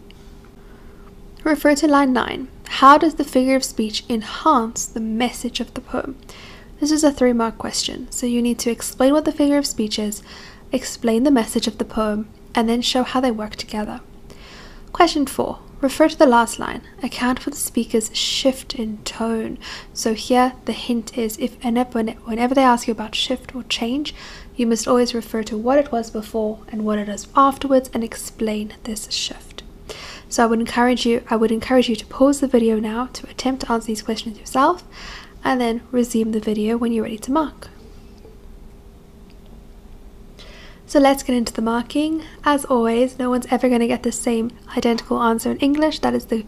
Refer to line 9. How does the figure of speech enhance the message of the poem? This is a 3-mark question, so you need to explain what the figure of speech is, explain the message of the poem, and then show how they work together. Question 4. Refer to the last line. Account for the speaker's shift in tone. So here the hint is whenever they ask you about shift or change, you must always refer to what it was before and what it is afterwards and explain this shift. So I would encourage you to pause the video now to attempt to answer these questions yourself, and then resume the video when you're ready to mark. So let's get into the marking. As always, no one's ever going to get the same identical answer in English. That is the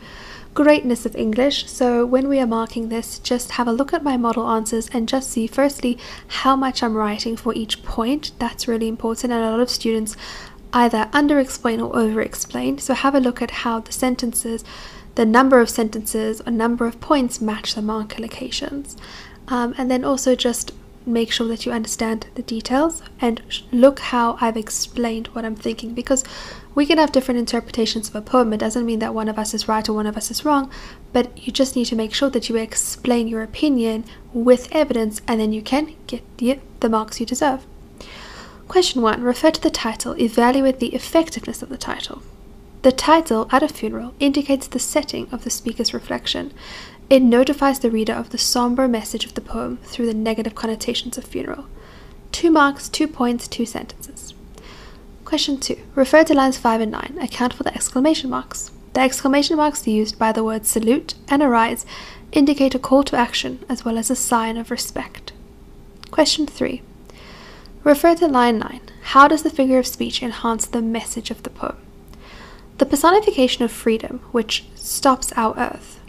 greatness of English. So when we are marking this, just have a look at my model answers and just see firstly how much I'm writing for each point. That's really important, and a lot of students either under-explain or over-explain. So have a look at how the sentences, the number of sentences or number of points match the mark allocations. And then also just make sure that you understand the details and look how I've explained what I'm thinking, because we can have different interpretations of a poem. It doesn't mean that one of us is right or one of us is wrong, but you just need to make sure that you explain your opinion with evidence, and then you can get the marks you deserve. Question 1. Refer to the title. Evaluate the effectiveness of the title. The title, At a Funeral, indicates the setting of the speaker's reflection. It notifies the reader of the somber message of the poem through the negative connotations of funeral. 2 marks, 2 points, 2 sentences. Question 2. Refer to lines 5 and 9. Account for the exclamation marks. The exclamation marks used by the words salute and arise indicate a call to action as well as a sign of respect. Question 3. Refer to line 9. How does the figure of speech enhance the message of the poem? The personification of freedom, which stirs our earth,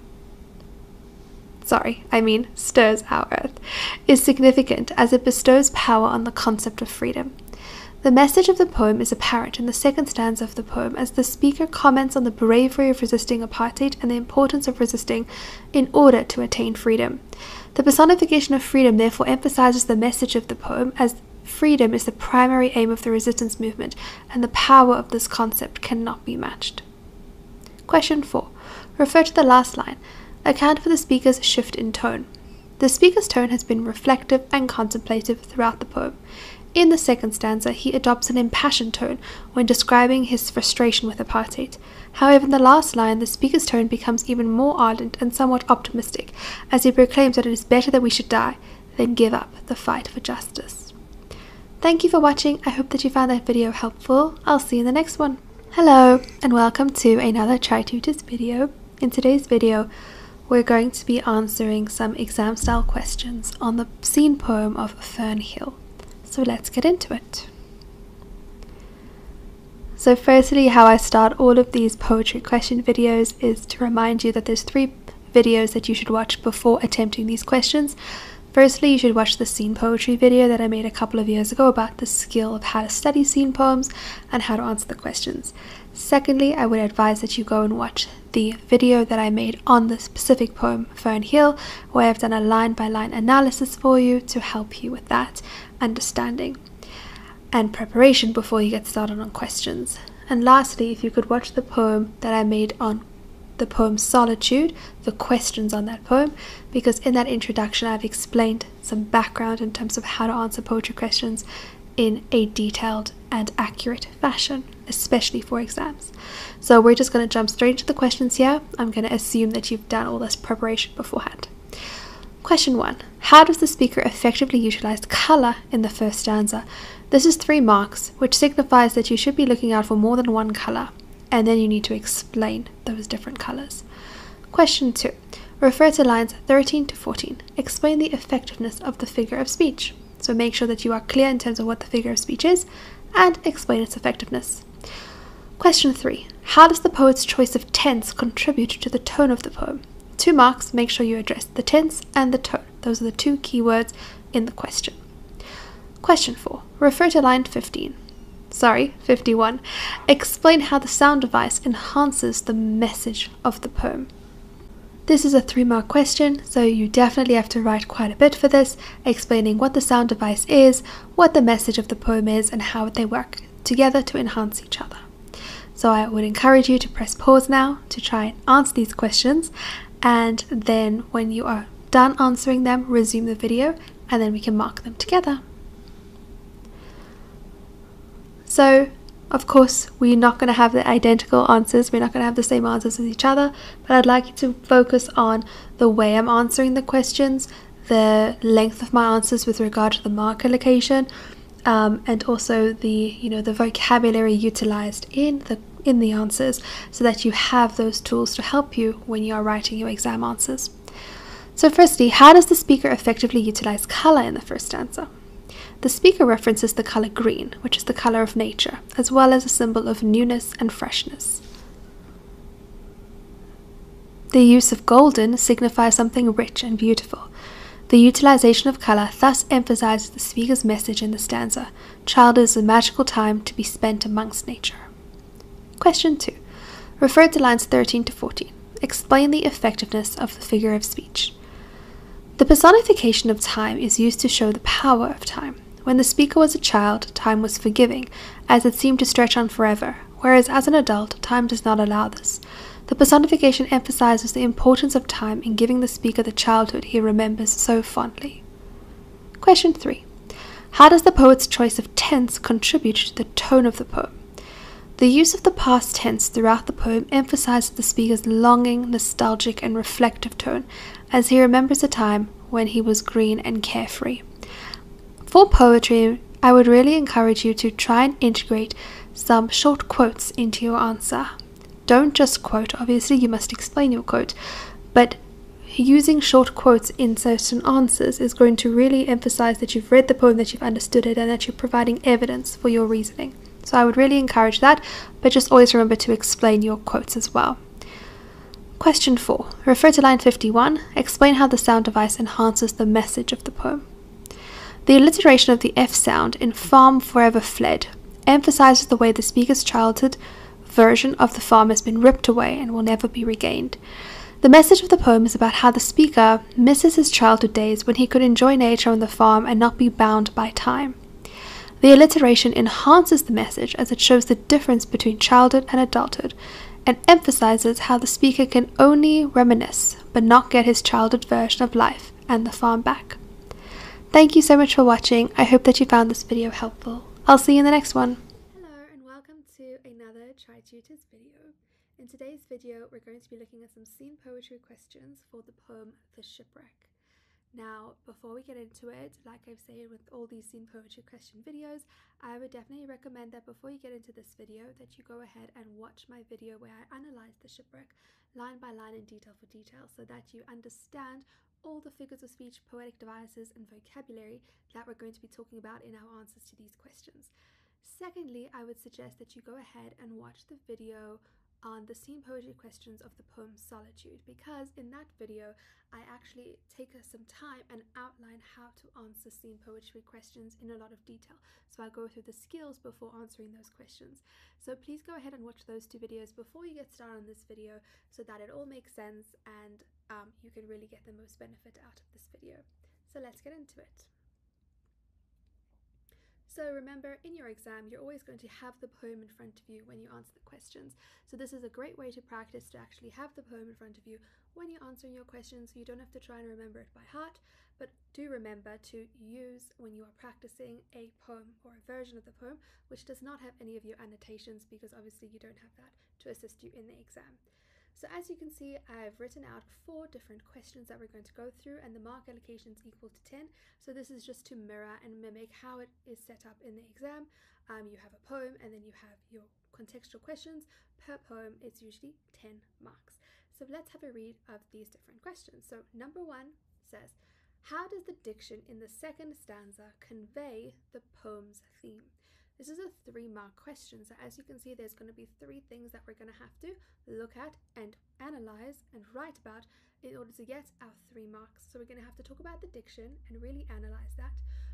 is significant as it bestows power on the concept of freedom. The message of the poem is apparent in the second stanza of the poem as the speaker comments on the bravery of resisting apartheid and the importance of resisting in order to attain freedom. The personification of freedom therefore emphasizes the message of the poem as freedom is the primary aim of the resistance movement, and the power of this concept cannot be matched. Question 4. Refer to the last line. Account for the speaker's shift in tone. The speaker's tone has been reflective and contemplative throughout the poem. In the second stanza, he adopts an impassioned tone when describing his frustration with apartheid. However, in the last line, the speaker's tone becomes even more ardent and somewhat optimistic, as he proclaims that it is better that we should die than give up the fight for justice. Thank you for watching. I hope that you found that video helpful. I'll see you in the next one. Hello, and welcome to another Tri-tutors video. In today's video, we're going to be answering some exam-style questions on the scene poem of Fern Hill. So let's get into it. So firstly, how I start all of these poetry question videos is to remind you that there's 3 videos that you should watch before attempting these questions. Firstly, you should watch the scene poetry video that I made a couple of years ago about the skill of how to study scene poems and how to answer the questions. Secondly, I would advise that you go and watch the video that I made on the specific poem Fern Hill, where I've done a line-by-line analysis for you to help you with that understanding and preparation before you get started on questions. And lastly, if you could watch the poem that I made on the poem Solitude, the questions on that poem, because in that introduction I've explained some background in terms of how to answer poetry questions in a detailed and accurate fashion, especially for exams. So we're just going to jump straight into the questions here. I'm going to assume that you've done all this preparation beforehand. Question 1. How does the speaker effectively utilize colour in the first stanza? This is 3 marks, which signifies that you should be looking out for more than one colour. and then you need to explain those different colours. Question 2. Refer to lines 13 to 14. Explain the effectiveness of the figure of speech. So make sure that you are clear in terms of what the figure of speech is and explain its effectiveness. Question 3. How does the poet's choice of tense contribute to the tone of the poem? 2 marks, make sure you address the tense and the tone. Those are the 2 keywords in the question. Question 4. Refer to line 51. Explain how the sound device enhances the message of the poem. This is a 3-mark question, so you definitely have to write quite a bit for this, explaining what the sound device is, what the message of the poem is, and how they work together to enhance each other. So I would encourage you to press pause now to try and answer these questions, and then when you are done answering them, resume the video, and then we can mark them together. So, of course, we're not going to have the identical answers, we're not going to have the same answers as each other, but I'd like you to focus on the way I'm answering the questions, the length of my answers with regard to the mark allocation, and also the vocabulary utilized in the answers, so that you have those tools to help you when you are writing your exam answers. So firstly, how does the speaker effectively utilize color in the first stanza? The speaker references the color green, which is the color of nature, as well as a symbol of newness and freshness. The use of golden signifies something rich and beautiful. The utilization of color thus emphasizes the speaker's message in the stanza. Childhood is a magical time to be spent amongst nature. Question 2. Refer to lines 13 to 14. Explain the effectiveness of the figure of speech. The personification of time is used to show the power of time. When the speaker was a child, time was forgiving, as it seemed to stretch on forever, whereas as an adult, time does not allow this. The personification emphasizes the importance of time in giving the speaker the childhood he remembers so fondly. Question 3. How does the poet's choice of tense contribute to the tone of the poem? The use of the past tense throughout the poem emphasizes the speaker's longing, nostalgic, and reflective tone, as he remembers a time when he was green and carefree. For poetry, I would really encourage you to try and integrate some short quotes into your answer. Don't just quote, obviously you must explain your quote, but using short quotes in certain answers is going to really emphasize that you've read the poem, that you've understood it, and that you're providing evidence for your reasoning. So I would really encourage that, but just always remember to explain your quotes as well. Question 4. Refer to line 51. Explain how the sound device enhances the message of the poem. The alliteration of the F sound in farm forever fled emphasizes the way the speaker's childhood version of the farm has been ripped away and will never be regained. The message of the poem is about how the speaker misses his childhood days when he could enjoy nature on the farm and not be bound by time. The alliteration enhances the message as it shows the difference between childhood and adulthood, and emphasizes how the speaker can only reminisce but not get his childhood version of life and the farm back. Thank you so much for watching. I hope that you found this video helpful. I'll see you in the next one. Hello and welcome to another Tri-tutors video. In today's video, we're going to be looking at some scene poetry questions for the poem The Shipwreck. Now, before we get into it, like I've said with all these scene poetry question videos, I would definitely recommend that before you get into this video that you go ahead and watch my video where I analyze the shipwreck line by line and detail for detail, so that you understand all the figures of speech, poetic devices, and vocabulary that we're going to be talking about in our answers to these questions. Secondly, I would suggest that you go ahead and watch the video on the scene poetry questions of the poem Solitude, because in that video I actually take some time and outline how to answer scene poetry questions in a lot of detail. So I'll go through the skills before answering those questions. So please go ahead and watch those 2 videos before you get started on this video, so that it all makes sense and you can really get the most benefit out of this video. So let's get into it. So remember, in your exam, you're always going to have the poem in front of you when you answer the questions. So this is a great way to practice to actually have the poem in front of you when you're answering your questions, so you don't have to try and remember it by heart, but do remember to use, when you are practicing, a poem or a version of the poem which does not have any of your annotations, because obviously you don't have that to assist you in the exam. So as you can see, I've written out 4 different questions that we're going to go through, and the mark allocation is equal to 10. So this is just to mirror and mimic how it is set up in the exam. You have a poem and then you have your contextual questions per poem is usually 10 marks. So let's have a read of these different questions. So number 1 says, how does the diction in the second stanza convey the poem's theme? This is a 3-mark question, so as you can see, there's going to be 3 things that we're going to have to look at and analyze and write about in order to get our 3 marks. So we're going to have to talk about the diction and really analyze that.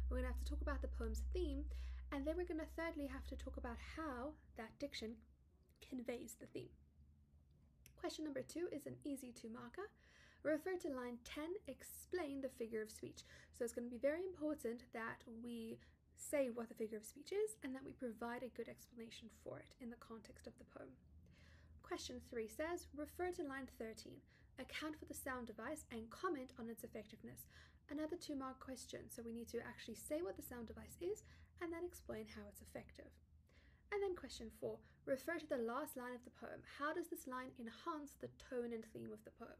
We're going to have to talk about the poem's theme, and then we're going to thirdly have to talk about how that diction conveys the theme. Question number 2 is an easy 2-marker. Refer to line 10, explain the figure of speech. So it's going to be very important that we say what the figure of speech is and that we provide a good explanation for it in the context of the poem. Question 3 says, refer to line 13, account for the sound device and comment on its effectiveness. Another 2-mark question, so we need to actually say what the sound device is and then explain how it's effective. And then question 4, refer to the last line of the poem. How does this line enhance the tone and theme of the poem?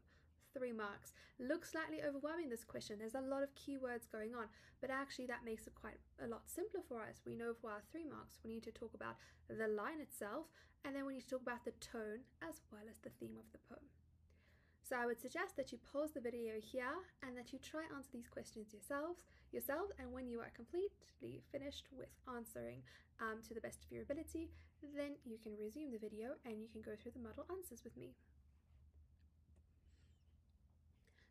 3 marks. Looks slightly overwhelming, this question. There's a lot of keywords going on, but actually that makes it quite a lot simpler for us. We know for our 3 marks, we need to talk about the line itself, and then we need to talk about the tone as well as the theme of the poem. So I would suggest that you pause the video here and that you try answer these questions yourself, and when you are completely finished with answering to the best of your ability, then you can resume the video and you can go through the model answers with me.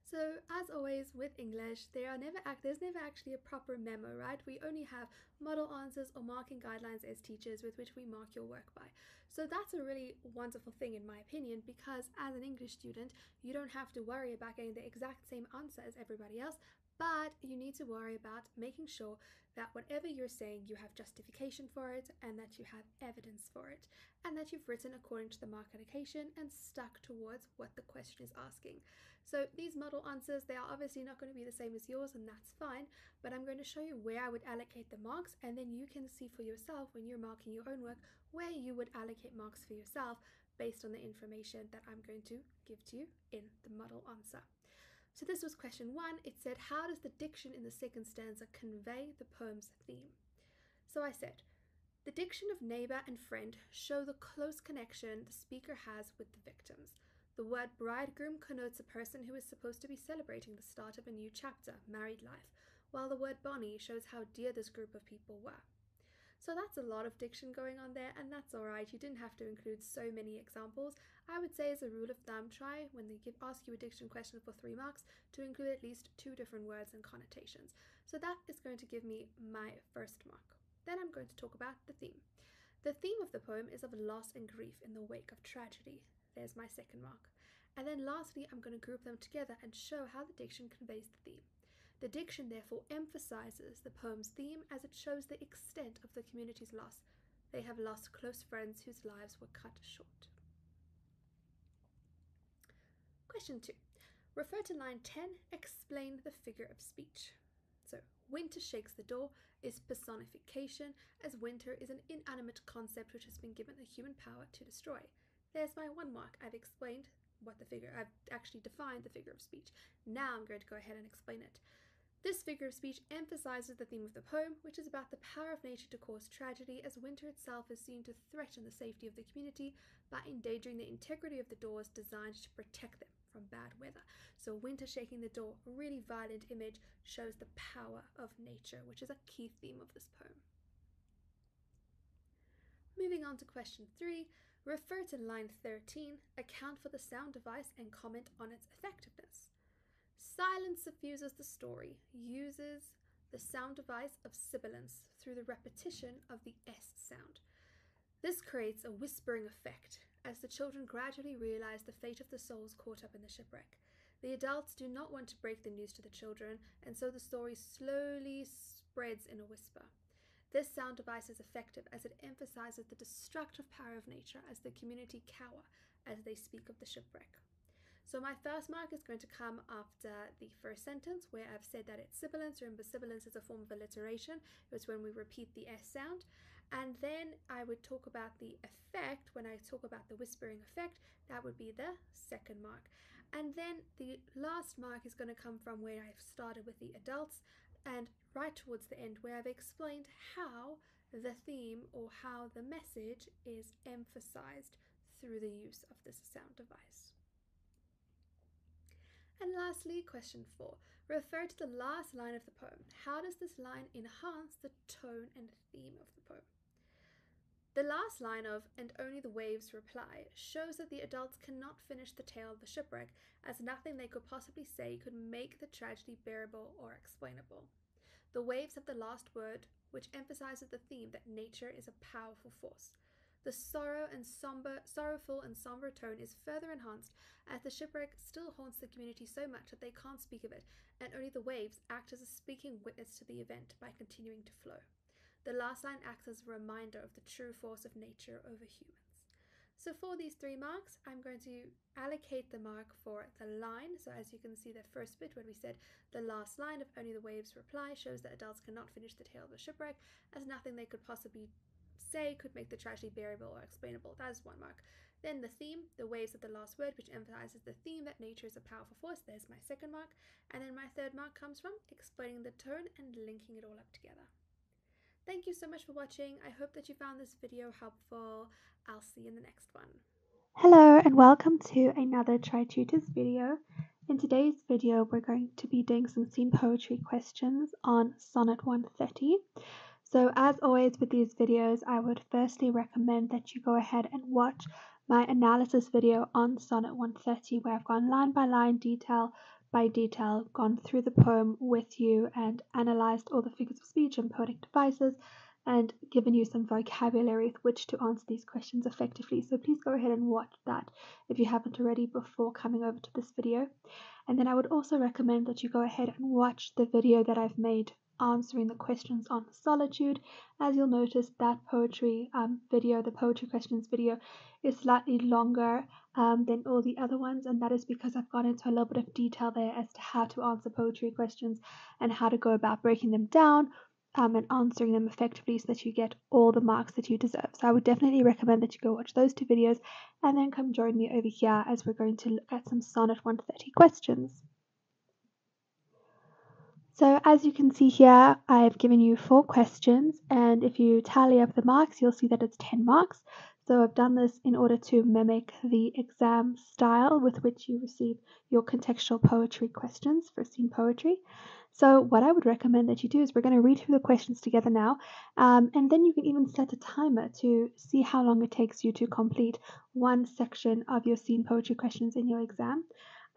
So as always with English, there's never actually a proper memo, right? We only have model answers or marking guidelines as teachers with which we mark your work by. So that's a really wonderful thing in my opinion, because as an English student, you don't have to worry about getting the exact same answer as everybody else, but you need to worry about making sure that whatever you're saying, you have justification for it and that you have evidence for it and that you've written according to the mark allocation and stuck towards what the question is asking. So these model answers, they are obviously not going to be the same as yours, and that's fine, but I'm going to show you where I would allocate the marks, and then you can see for yourself when you're marking your own work where you would allocate marks for yourself based on the information that I'm going to give to you in the model answer. So this was question 1. It said, how does the diction in the second stanza convey the poem's theme? So I said, the diction of neighbor and friend show the close connection the speaker has with the victims. The word bridegroom connotes a person who is supposed to be celebrating the start of a new chapter, married life, while the word bonny shows how dear this group of people were. So that's a lot of diction going on there, and that's alright. You didn't have to include so many examples. I would say as a rule of thumb, try when they ask you a diction question for 3 marks to include at least 2 different words and connotations. So that is going to give me my first mark. Then I'm going to talk about the theme. The theme of the poem is of loss and grief in the wake of tragedy. There's my second mark. And then lastly, I'm going to group them together and show how the diction conveys the theme. The diction therefore emphasizes the poem's theme as it shows the extent of the community's loss. They have lost close friends whose lives were cut short. Question 2. Refer to line 10, explain the figure of speech. So, winter shakes the door is personification, as winter is an inanimate concept which has been given the human power to destroy. There's my 1 mark. I've explained I've actually defined the figure of speech. Now I'm going to go ahead and explain it. This figure of speech emphasizes the theme of the poem, which is about the power of nature to cause tragedy, as winter itself is seen to threaten the safety of the community by endangering the integrity of the doors designed to protect them from bad weather. So winter shaking the door, a really violent image, shows the power of nature, which is a key theme of this poem. Moving on to question 3, refer to line 13, account for the sound device and comment on its effectiveness. Silence suffuses the story, uses the sound device of sibilance through the repetition of the S sound. This creates a whispering effect as the children gradually realize the fate of the souls caught up in the shipwreck. The adults do not want to break the news to the children, and so the story slowly spreads in a whisper. This sound device is effective as it emphasizes the destructive power of nature as the community cower as they speak of the shipwreck. So my first mark is going to come after the first sentence where I've said that it's sibilance. Remember, sibilance is a form of alliteration. It's when we repeat the S sound. And then I would talk about the effect. When I talk about the whispering effect, that would be the second mark. And then the last mark is going to come from where I've started with the adults and right towards the end where I've explained how the theme or how the message is emphasized through the use of this sound device. And lastly, question 4. Refer to the last line of the poem. How does this line enhance the tone and theme of the poem? The last line of "and only the waves reply" shows that the adults cannot finish the tale of the shipwreck, as nothing they could possibly say could make the tragedy bearable or explainable. The waves have the last word, which emphasizes the theme that nature is a powerful force. The sorrowful and somber tone is further enhanced as the shipwreck still haunts the community so much that they can't speak of it, and only the waves act as a speaking witness to the event by continuing to flow. The last line acts as a reminder of the true force of nature over humans. So for these 3 marks, I'm going to allocate the mark for the line. So as you can see, the first bit when we said the last line of "only the waves reply" shows that adults cannot finish the tale of the shipwreck, as nothing they could possibly say could make the tragedy bearable or explainable. That is 1 mark. Then the theme, the waves of the last word, which emphasizes the theme that nature is a powerful force. There's my 2nd mark. And then my 3rd mark comes from explaining the tone and linking it all up together. Thank you so much for watching. I hope that you found this video helpful. I'll see you in the next one. Hello and welcome to another Tri-tutors video. In today's video, we're going to be doing some scene poetry questions on Sonnet 130. So as always with these videos, I would firstly recommend that you go ahead and watch my analysis video on Sonnet 130, where I've gone line by line, detail by detail, gone through the poem with you and analyzed all the figures of speech and poetic devices and given you some vocabulary with which to answer these questions effectively. So please go ahead and watch that if you haven't already before coming over to this video. And then I would also recommend that you go ahead and watch the video that I've made answering the questions on solitude. As you'll notice, that poetry video, the poetry questions video, is slightly longer than all the other ones, and that is because I've gone into a little bit of detail there as to how to answer poetry questions and how to go about breaking them down and answering them effectively so that you get all the marks that you deserve. So I would definitely recommend that you go watch those 2 videos and then come join me over here as we're going to look at some Sonnet 130 questions. So as you can see here, I've given you 4 questions, and if you tally up the marks, you'll see that it's 10 marks. So I've done this in order to mimic the exam style with which you receive your contextual poetry questions for scene poetry. So what I would recommend that you do is we're going to read through the questions together now, and then you can even set a timer to see how long it takes you to complete one section of your scene poetry questions in your exam.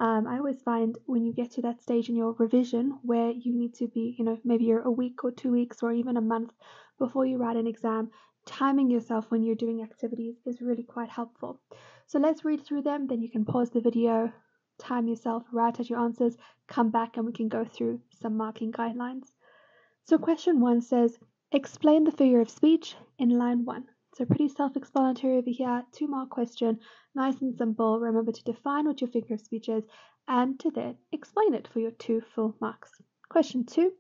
I always find when you get to that stage in your revision where you need to be, maybe you're a week or 2 weeks or even a month before you write an exam, timing yourself when you're doing activities is really quite helpful. So let's read through them, then you can pause the video, time yourself, write out your answers, come back and we can go through some marking guidelines. So question 1 says, explain the figure of speech in line 1. So pretty self-explanatory over here, 2-mark question, nice and simple. Remember to define what your figure of speech is and to then explain it for your 2 full marks. Question 2,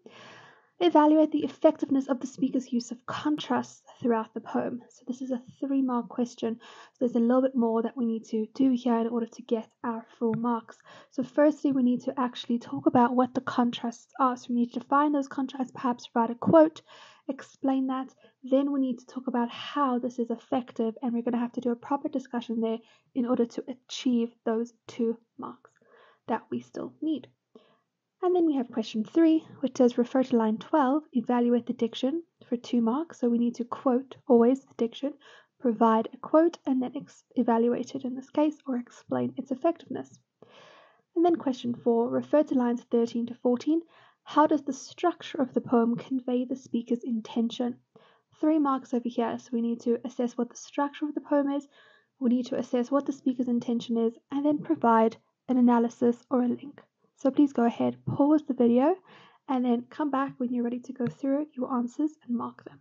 evaluate the effectiveness of the speaker's use of contrasts throughout the poem. So this is a 3-mark question. So there's a little bit more that we need to do here in order to get our full marks. So firstly, we need to actually talk about what the contrasts are. So we need to define those contrasts, perhaps write a quote, explain that. Then we need to talk about how this is effective, and we're going to have to do a proper discussion there in order to achieve those 2 marks that we still need. And then we have question 3, which says refer to line 12, evaluate the diction for 2 marks. So we need to quote always the diction, provide a quote, and then evaluate it in this case or explain its effectiveness. And then question 4, refer to lines 13 to 14. How does the structure of the poem convey the speaker's intention? 3 marks over here. So we need to assess what the structure of the poem is, we need to assess what the speaker's intention is, and then provide an analysis or a link. So please go ahead, pause the video, and then come back when you're ready to go through your answers and mark them.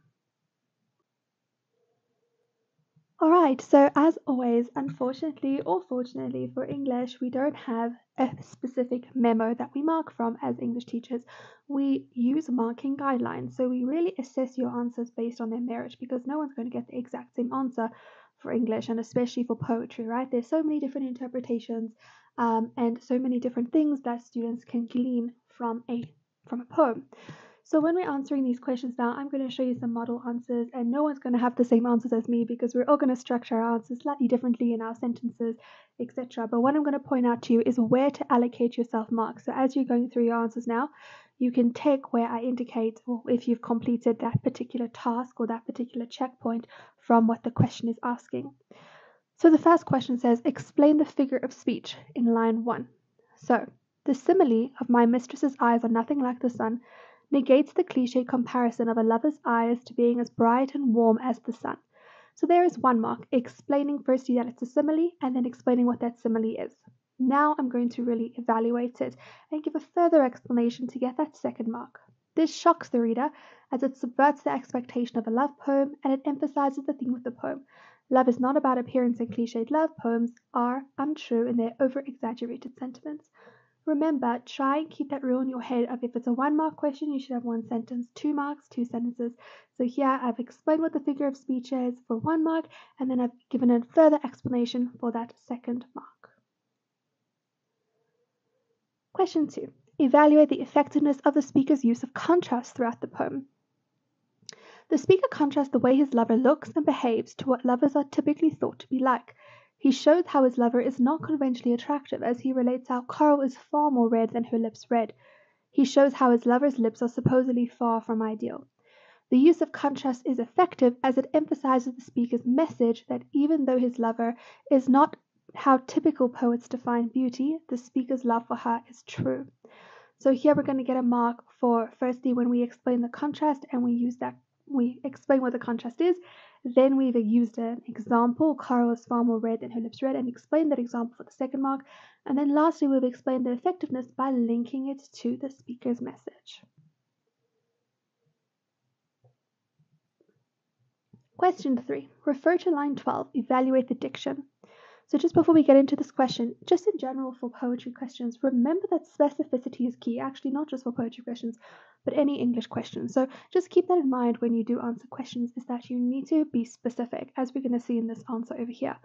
Alright, so as always, unfortunately or fortunately for English, we don't have a specific memo that we mark from as English teachers. We use marking guidelines, so we really assess your answers based on their merit, because no one's going to get the exact same answer for English, and especially for poetry, right? There's so many different interpretations and so many different things that students can glean from a poem. So when we're answering these questions now, I'm going to show you some model answers, and no one's going to have the same answers as me because we're all going to structure our answers slightly differently in our sentences, etc. But what I'm going to point out to you is where to allocate yourself marks. So as you're going through your answers now, you can take where I indicate, or if you've completed that particular task or that particular checkpoint from what the question is asking. So the first question says, explain the figure of speech in line 1. So the simile of my mistress's eyes are nothing like the sun negates the cliche comparison of a lover's eyes to being as bright and warm as the sun. So there is 1 mark, explaining firstly that it's a simile and then explaining what that simile is. Now I'm going to really evaluate it and give a further explanation to get that 2nd mark. This shocks the reader as it subverts the expectation of a love poem and it emphasizes the theme of the poem. Love is not about appearance, and cliched love poems are untrue in their over-exaggerated sentiments. Remember, try and keep that rule in your head of if it's a 1 mark question, you should have 1 sentence, 2 marks, 2 sentences. So here I've explained what the figure of speech is for 1 mark, and then I've given a further explanation for that 2nd mark. Question 2. Evaluate the effectiveness of the speaker's use of contrast throughout the poem. The speaker contrasts the way his lover looks and behaves to what lovers are typically thought to be like. He shows how his lover is not conventionally attractive as he relates how Coral is far more red than her lips red. He shows how his lover's lips are supposedly far from ideal. The use of contrast is effective as it emphasizes the speaker's message that even though his lover is not how typical poets define beauty, the speaker's love for her is true. So here we're going to get a mark for firstly when we explain the contrast and we explain what the contrast is. Then we've used an example, Coral is far more red than her lips red, and explained that example for the 2nd mark. And then lastly, we've explained the effectiveness by linking it to the speaker's message. Question 3. Refer to line 12. Evaluate the diction. So just before we get into this question, just in general for poetry questions, remember that specificity is key, actually not just for poetry questions, but any English questions. So just keep that in mind when you do answer questions, is that you need to be specific, as we're going to see in this answer over here.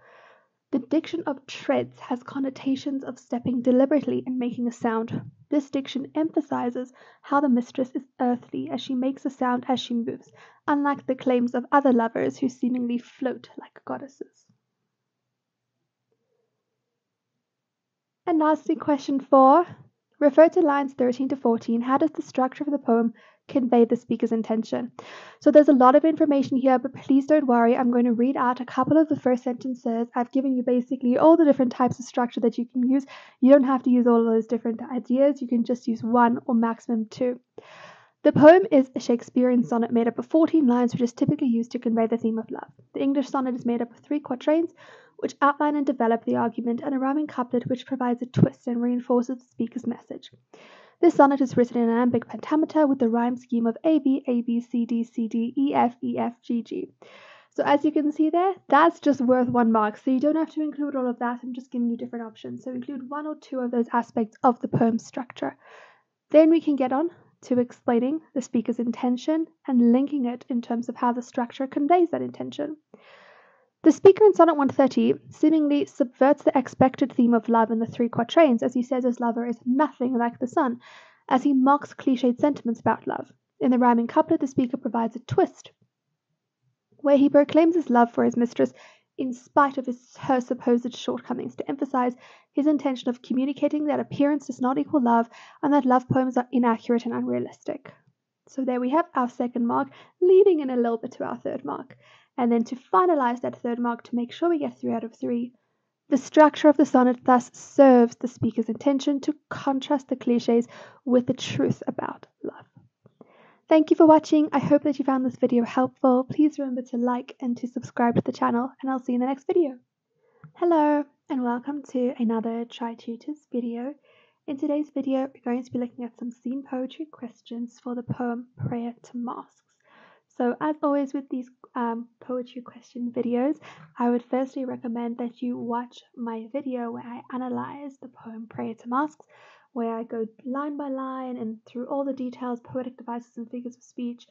The diction of treads has connotations of stepping deliberately and making a sound. This diction emphasizes how the mistress is earthly as she makes a sound as she moves, unlike the claims of other lovers who seemingly float like goddesses. And lastly, question 4. Refer to lines 13 to 14. How does the structure of the poem convey the speaker's intention? So there's a lot of information here, but please don't worry. I'm going to read out a couple of the first sentences. I've given you basically all the different types of structure that you can use. You don't have to use all of those different ideas. You can just use 1 or maximum 2. The poem is a Shakespearean sonnet made up of 14 lines, which is typically used to convey the theme of love. The English sonnet is made up of 3 quatrains, which outline and develop the argument, and a rhyming couplet which provides a twist and reinforces the speaker's message. This sonnet is written in iambic pentameter with the rhyme scheme of A, B, A, B, C, D, C, D, E, F, E, F, G, G. So as you can see there, that's just worth 1 mark. So you don't have to include all of that. I'm just giving you different options. So include 1 or 2 of those aspects of the poem's structure. Then we can get on to explaining the speaker's intention and linking it in terms of how the structure conveys that intention. The speaker in Sonnet 130 seemingly subverts the expected theme of love in the 3 quatrains, as he says his lover is nothing like the sun, as he mocks cliched sentiments about love. In the rhyming couplet, the speaker provides a twist, where he proclaims his love for his mistress in spite of her supposed shortcomings, to emphasize his intention of communicating that appearance does not equal love, and that love poems are inaccurate and unrealistic. So there we have our 2nd mark, leading in a little bit to our 3rd mark. And then to finalize that 3rd mark, to make sure we get 3 out of 3, the structure of the sonnet thus serves the speaker's intention to contrast the cliches with the truth about love. Thank you for watching. I hope that you found this video helpful. Please remember to like and to subscribe to the channel, and I'll see you in the next video. Hello, and welcome to another Tri-tutors video. In today's video, we're going to be looking at some scene poetry questions for the poem Prayer to Masks. So as always with these poetry question videos, I would firstly recommend that you watch my video where I analyze the poem Prayer to Masks, where I go line by line and through all the details, poetic devices and figures of speech,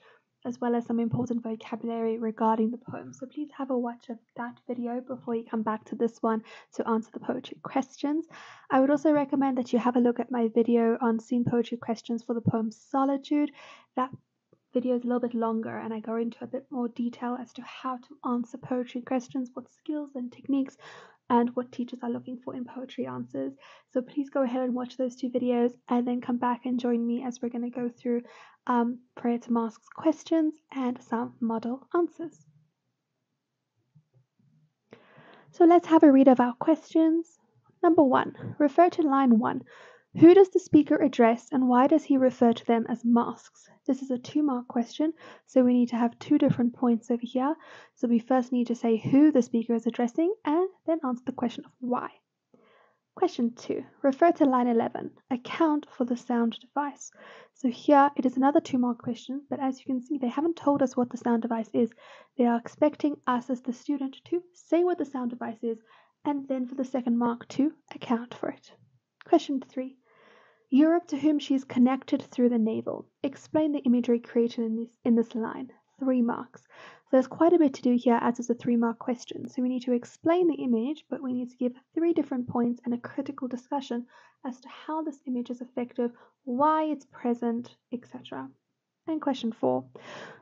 as well as some important vocabulary regarding the poem. So please have a watch of that video before you come back to this one to answer the poetry questions. I would also recommend that you have a look at my video on scene poetry questions for the poem Solitude. That video is a little bit longer and I go into a bit more detail as to how to answer poetry questions, what skills and techniques and what teachers are looking for in poetry answers. So please go ahead and watch those two videos and then come back and join me as we're going to go through Prayer to Masks questions and some model answers. So let's have a read of our questions. Number 1, refer to line 1. Who does the speaker address and why does he refer to them as masks? This is a 2-mark question, so we need to have 2 different points over here. So we first need to say who the speaker is addressing and then answer the question of why. Question 2, refer to line 11. Account for the sound device. So here it is another 2-mark question, but as you can see, they haven't told us what the sound device is. They are expecting us as the student to say what the sound device is and then for the 2nd mark to account for it. Question 3. Europe to whom she is connected through the navel. Explain the imagery created in this line. 3 marks. So there's quite a bit to do here as it's a 3-mark question. So we need to explain the image, but we need to give 3 different points and a critical discussion as to how this image is effective, why it's present, etc. And question 4.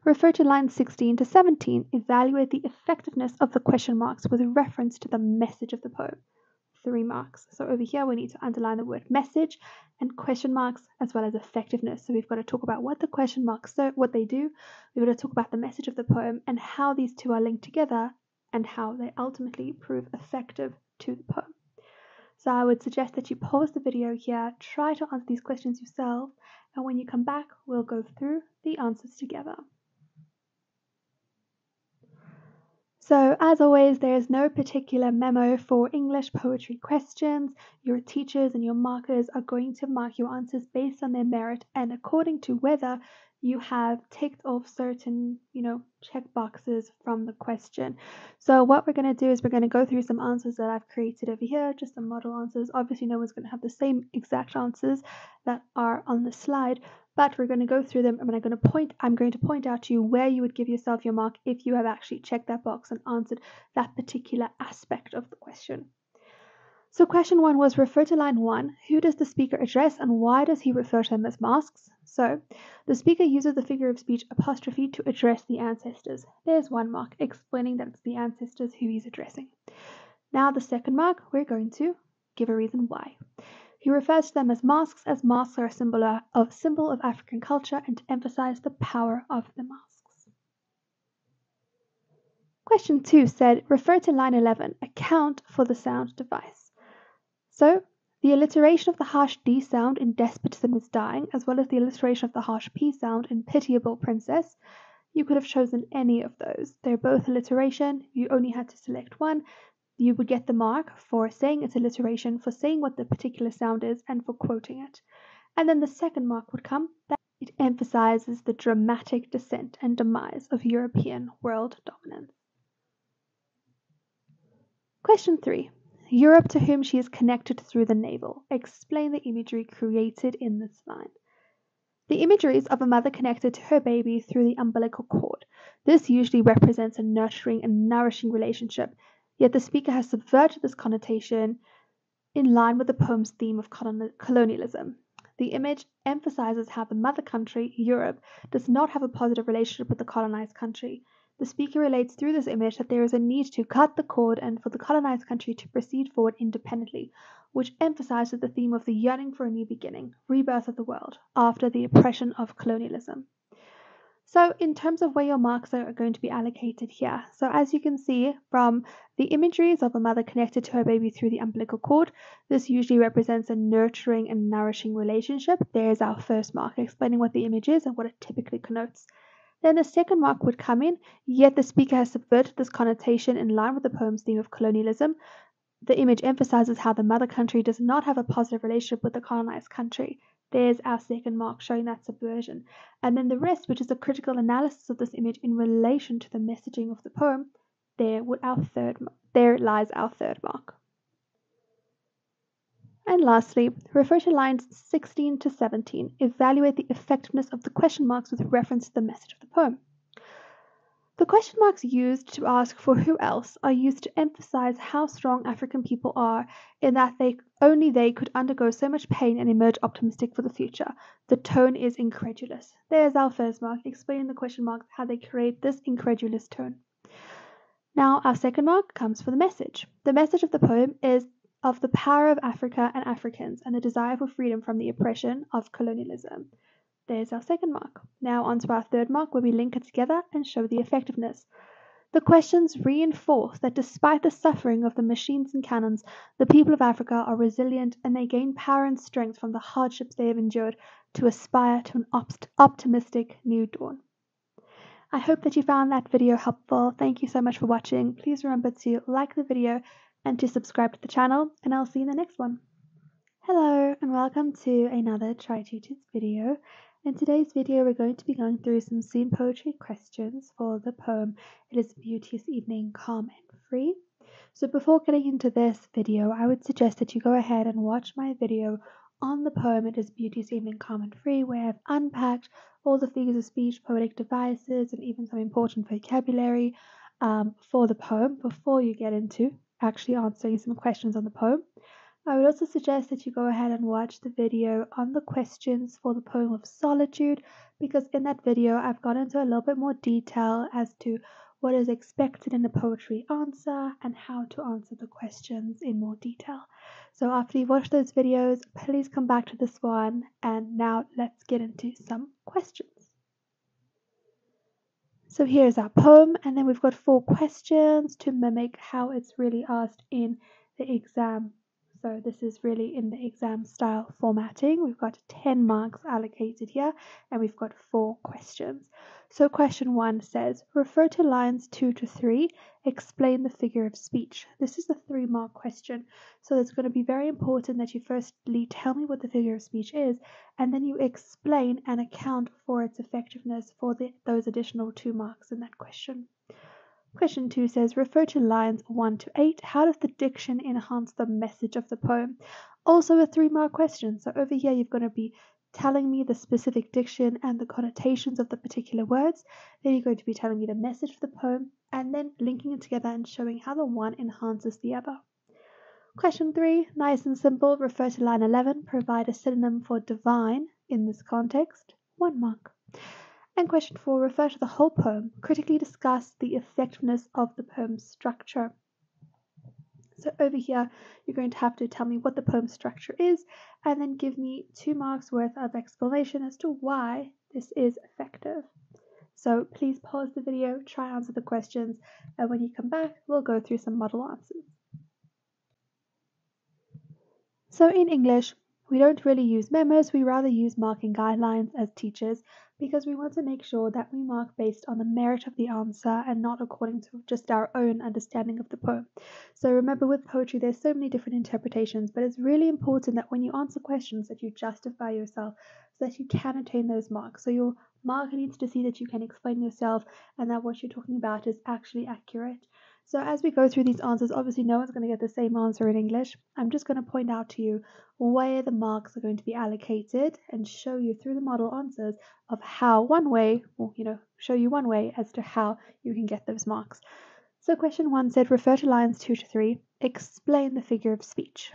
Refer to lines 16 to 17. Evaluate the effectiveness of the question marks with reference to the message of the poem. 3 marks. So over here we need to underline the word message and question marks as well as effectiveness. So we've got to talk about what the question marks what they do. We've got to talk about the message of the poem and how these two are linked together and how they ultimately prove effective to the poem. So I would suggest that you pause the video here, try to answer these questions yourself, and when you come back we'll go through the answers together. So as always, there is no particular memo for English poetry questions. Your teachers and your markers are going to mark your answers based on their merit and according to whether you have ticked off certain, check boxes from the question. So what we're going to do is we're going to go through some answers that I've created over here, just some model answers. Obviously, no one's going to have the same exact answers that are on the slide, but we're going to go through them and I'm going to point out to you where you would give yourself your mark if you have actually checked that box and answered that particular aspect of the question. So question 1 was refer to line 1. Who does the speaker address and why does he refer to them as masks? So the speaker uses the figure of speech apostrophe to address the ancestors. There's 1 mark explaining that it's the ancestors who he's addressing. Now the 2nd mark, we're going to give a reason why. He refers to them as masks are a symbol of African culture and to emphasize the power of the masks. Question 2 said, refer to line 11, account for the sound device. So, the alliteration of the harsh D sound in despotism is dying, as well as the alliteration of the harsh P sound in pitiable princess. You could have chosen any of those. They're both alliteration. You only had to select one. You would get the mark for saying its alliteration, for saying what the particular sound is, and for quoting it. And then the 2nd mark would come that it emphasizes the dramatic descent and demise of European world dominance. Question 3. Europe to whom she is connected through the navel. Explain the imagery created in this line. The imagery is of a mother connected to her baby through the umbilical cord. This usually represents a nurturing and nourishing relationship, yet the speaker has subverted this connotation in line with the poem's theme of colonialism. The image emphasizes how the mother country, Europe, does not have a positive relationship with the colonized country. The speaker relates through this image that there is a need to cut the cord and for the colonized country to proceed forward independently, which emphasizes the theme of the yearning for a new beginning, rebirth of the world, after the oppression of colonialism. So in terms of where your marks are going to be allocated here, so as you can see from the imageries of a mother connected to her baby through the umbilical cord, this usually represents a nurturing and nourishing relationship. There's our 1st mark explaining what the image is and what it typically connotes. Then the 2nd mark would come in, yet the speaker has subverted this connotation in line with the poem's theme of colonialism. The image emphasizes how the mother country does not have a positive relationship with the colonized country. There's our 2nd mark showing that subversion. And then the rest, which is a critical analysis of this image in relation to the messaging of the poem, there lies our 3rd mark. And lastly, refer to lines 16 to 17. Evaluate the effectiveness of the question marks with reference to the message of the poem. The question marks used to ask for who else are used to emphasize how strong African people are in that only they could undergo so much pain and emerge optimistic for the future. The tone is incredulous. There's our first mark, explaining the question marks how they create this incredulous tone. Now our second mark comes for the message. The message of the poem is of the power of Africa and Africans and the desire for freedom from the oppression of colonialism. There's our second mark. Now on to our third mark, where we link it together and show the effectiveness. The questions reinforce that despite the suffering of the machines and cannons, the people of Africa are resilient and they gain power and strength from the hardships they have endured to aspire to an optimistic new dawn. I hope that you found that video helpful. Thank you so much for watching. Please remember to like the video and to subscribe to the channel, and I'll see you in the next one. Hello and welcome to another Tri-tutors video. In today's video we're going to be going through some scene poetry questions for the poem It is a Beauteous Evening, Calm and Free. So before getting into this video, I would suggest that you go ahead and watch my video on the poem It is a Beauteous Evening, Calm and Free, where I've unpacked all the figures of speech, poetic devices, and even some important vocabulary for the poem before you get into actually answering some questions on the poem. I would also suggest that you go ahead and watch the video on the questions for the poem of Solitude, because in that video I've gone into a little bit more detail as to what is expected in a poetry answer and how to answer the questions in more detail. So after you've watched those videos, please come back to this one, and now let's get into some questions. So here's our poem, and then we've got 4 questions to mimic how it's really asked in the exam. So this is really in the exam style formatting. We've got 10 marks allocated here, and we've got 4 questions. So question 1 says, refer to lines 2 to 3, explain the figure of speech. This is a 3-mark question. So it's going to be very important that you firstly tell me what the figure of speech is, and then you explain and account for its effectiveness for those additional 2 marks in that question. Question 2 says, refer to lines 1 to 8. How does the diction enhance the message of the poem? Also a 3-mark question. So over here, you're going to be telling me the specific diction and the connotations of the particular words. Then you're going to be telling me the message of the poem, and then linking it together and showing how the one enhances the other. Question 3, nice and simple. Refer to line 11. Provide a synonym for divine in this context. 1 mark. And question 4, refer to the whole poem. Critically discuss the effectiveness of the poem's structure. So over here, you're going to have to tell me what the poem structure is, and then give me 2 marks worth of explanation as to why this is effective. So please pause the video, try answer the questions, and when you come back, we'll go through some model answers. So in English, we don't really use memos, we rather use marking guidelines as teachers, because we want to make sure that we mark based on the merit of the answer and not according to just our own understanding of the poem. So remember, with poetry there's so many different interpretations, but it's really important that when you answer questions that you justify yourself so that you can attain those marks. So your marker needs to see that you can explain yourself and that what you're talking about is actually accurate. So as we go through these answers, obviously no one's going to get the same answer in English. I'm just going to point out to you where the marks are going to be allocated and show you through the model answers of how one way, or show you one way as to how you can get those marks. So question 1 said, refer to lines 2 to 3, explain the figure of speech.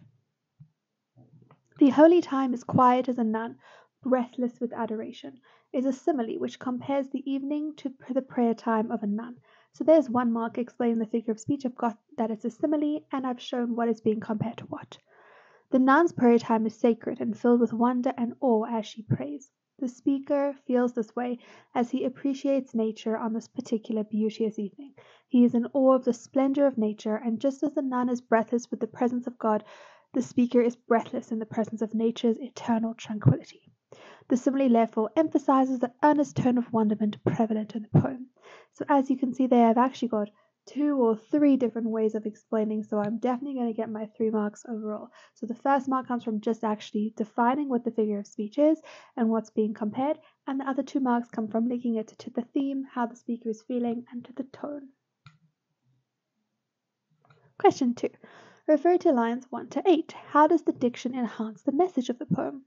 The holy time is quiet as a nun, breathless with adoration, is a simile which compares the evening to the prayer time of a nun. So there's 1 mark explaining the figure of speech. I've got that it's a simile, and I've shown what is being compared to what. The nun's prayer time is sacred and filled with wonder and awe as she prays. The speaker feels this way as he appreciates nature on this particular beauteous evening. He is in awe of the splendor of nature, and just as the nun is breathless with the presence of God, the speaker is breathless in the presence of nature's eternal tranquility. The simile therefore emphasizes the earnest tone of wonderment prevalent in the poem. So as you can see there, I've actually got 2 or 3 different ways of explaining, so I'm definitely going to get my 3 marks overall. So the first mark comes from just actually defining what the figure of speech is and what's being compared, and the other 2 marks come from linking it to the theme, how the speaker is feeling, and to the tone. Question 2. Refer to lines 1 to 8. How does the diction enhance the message of the poem?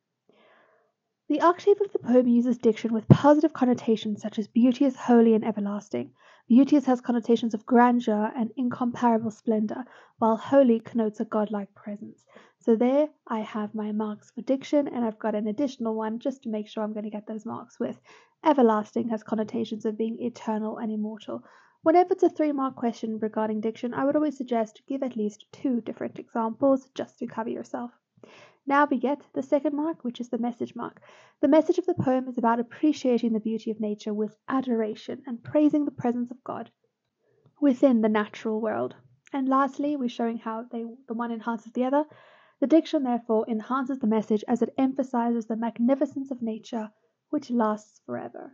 The octave of the poem uses diction with positive connotations such as beauteous, holy, and everlasting. Beauteous has connotations of grandeur and incomparable splendor, while holy connotes a godlike presence. So there I have my marks for diction, and I've got an additional one just to make sure I'm going to get those marks with. Everlasting has connotations of being eternal and immortal. Whenever it's a 3-mark question regarding diction, I would always suggest give at least 2 different examples just to cover yourself. Now we get the 2nd mark, which is the message mark. The message of the poem is about appreciating the beauty of nature with adoration and praising the presence of God within the natural world. And lastly, we're showing how the one enhances the other. The diction, therefore, enhances the message as it emphasizes the magnificence of nature, which lasts forever.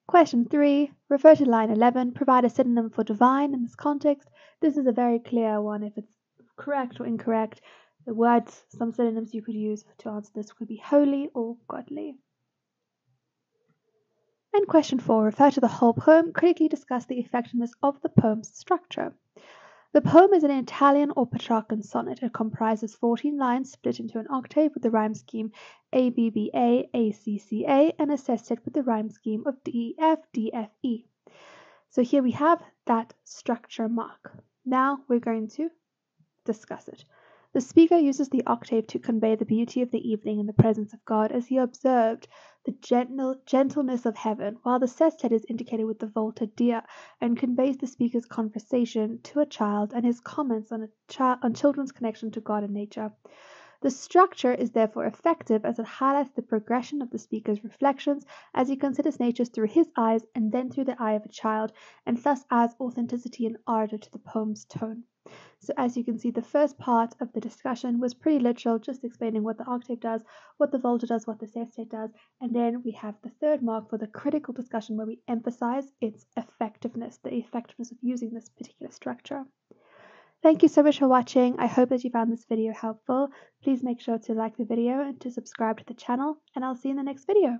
Question 3. Refer to line 11. Provide a synonym for divine in this context. This is a very clear one if it's correct or incorrect. The words, some synonyms you could use to answer this could be holy or godly. And question 4. Refer to the whole poem. Critically discuss the effectiveness of the poem's structure. The poem is an Italian or Petrarchan sonnet. It comprises 14 lines split into an octave with the rhyme scheme ABBA, ACCA, and a sestet with the rhyme scheme of DEF, DFE. So here we have that structure mark. Now we're going to discuss it. The speaker uses the octave to convey the beauty of the evening in the presence of God as he observed the gentleness of heaven, while the sestet is indicated with the volta dia and conveys the speaker's conversation to a child and his comments on children's connection to God and nature. The structure is therefore effective as it highlights the progression of the speaker's reflections as he considers nature through his eyes and then through the eye of a child, and thus adds authenticity and ardor to the poem's tone. So as you can see, the first part of the discussion was pretty literal, just explaining what the octave does, what the volta does, what the sestet does, and then we have the 3rd mark for the critical discussion where we emphasize its effectiveness, the effectiveness of using this particular structure. Thank you so much for watching. I hope that you found this video helpful. Please make sure to like the video and to subscribe to the channel, and I'll see you in the next video.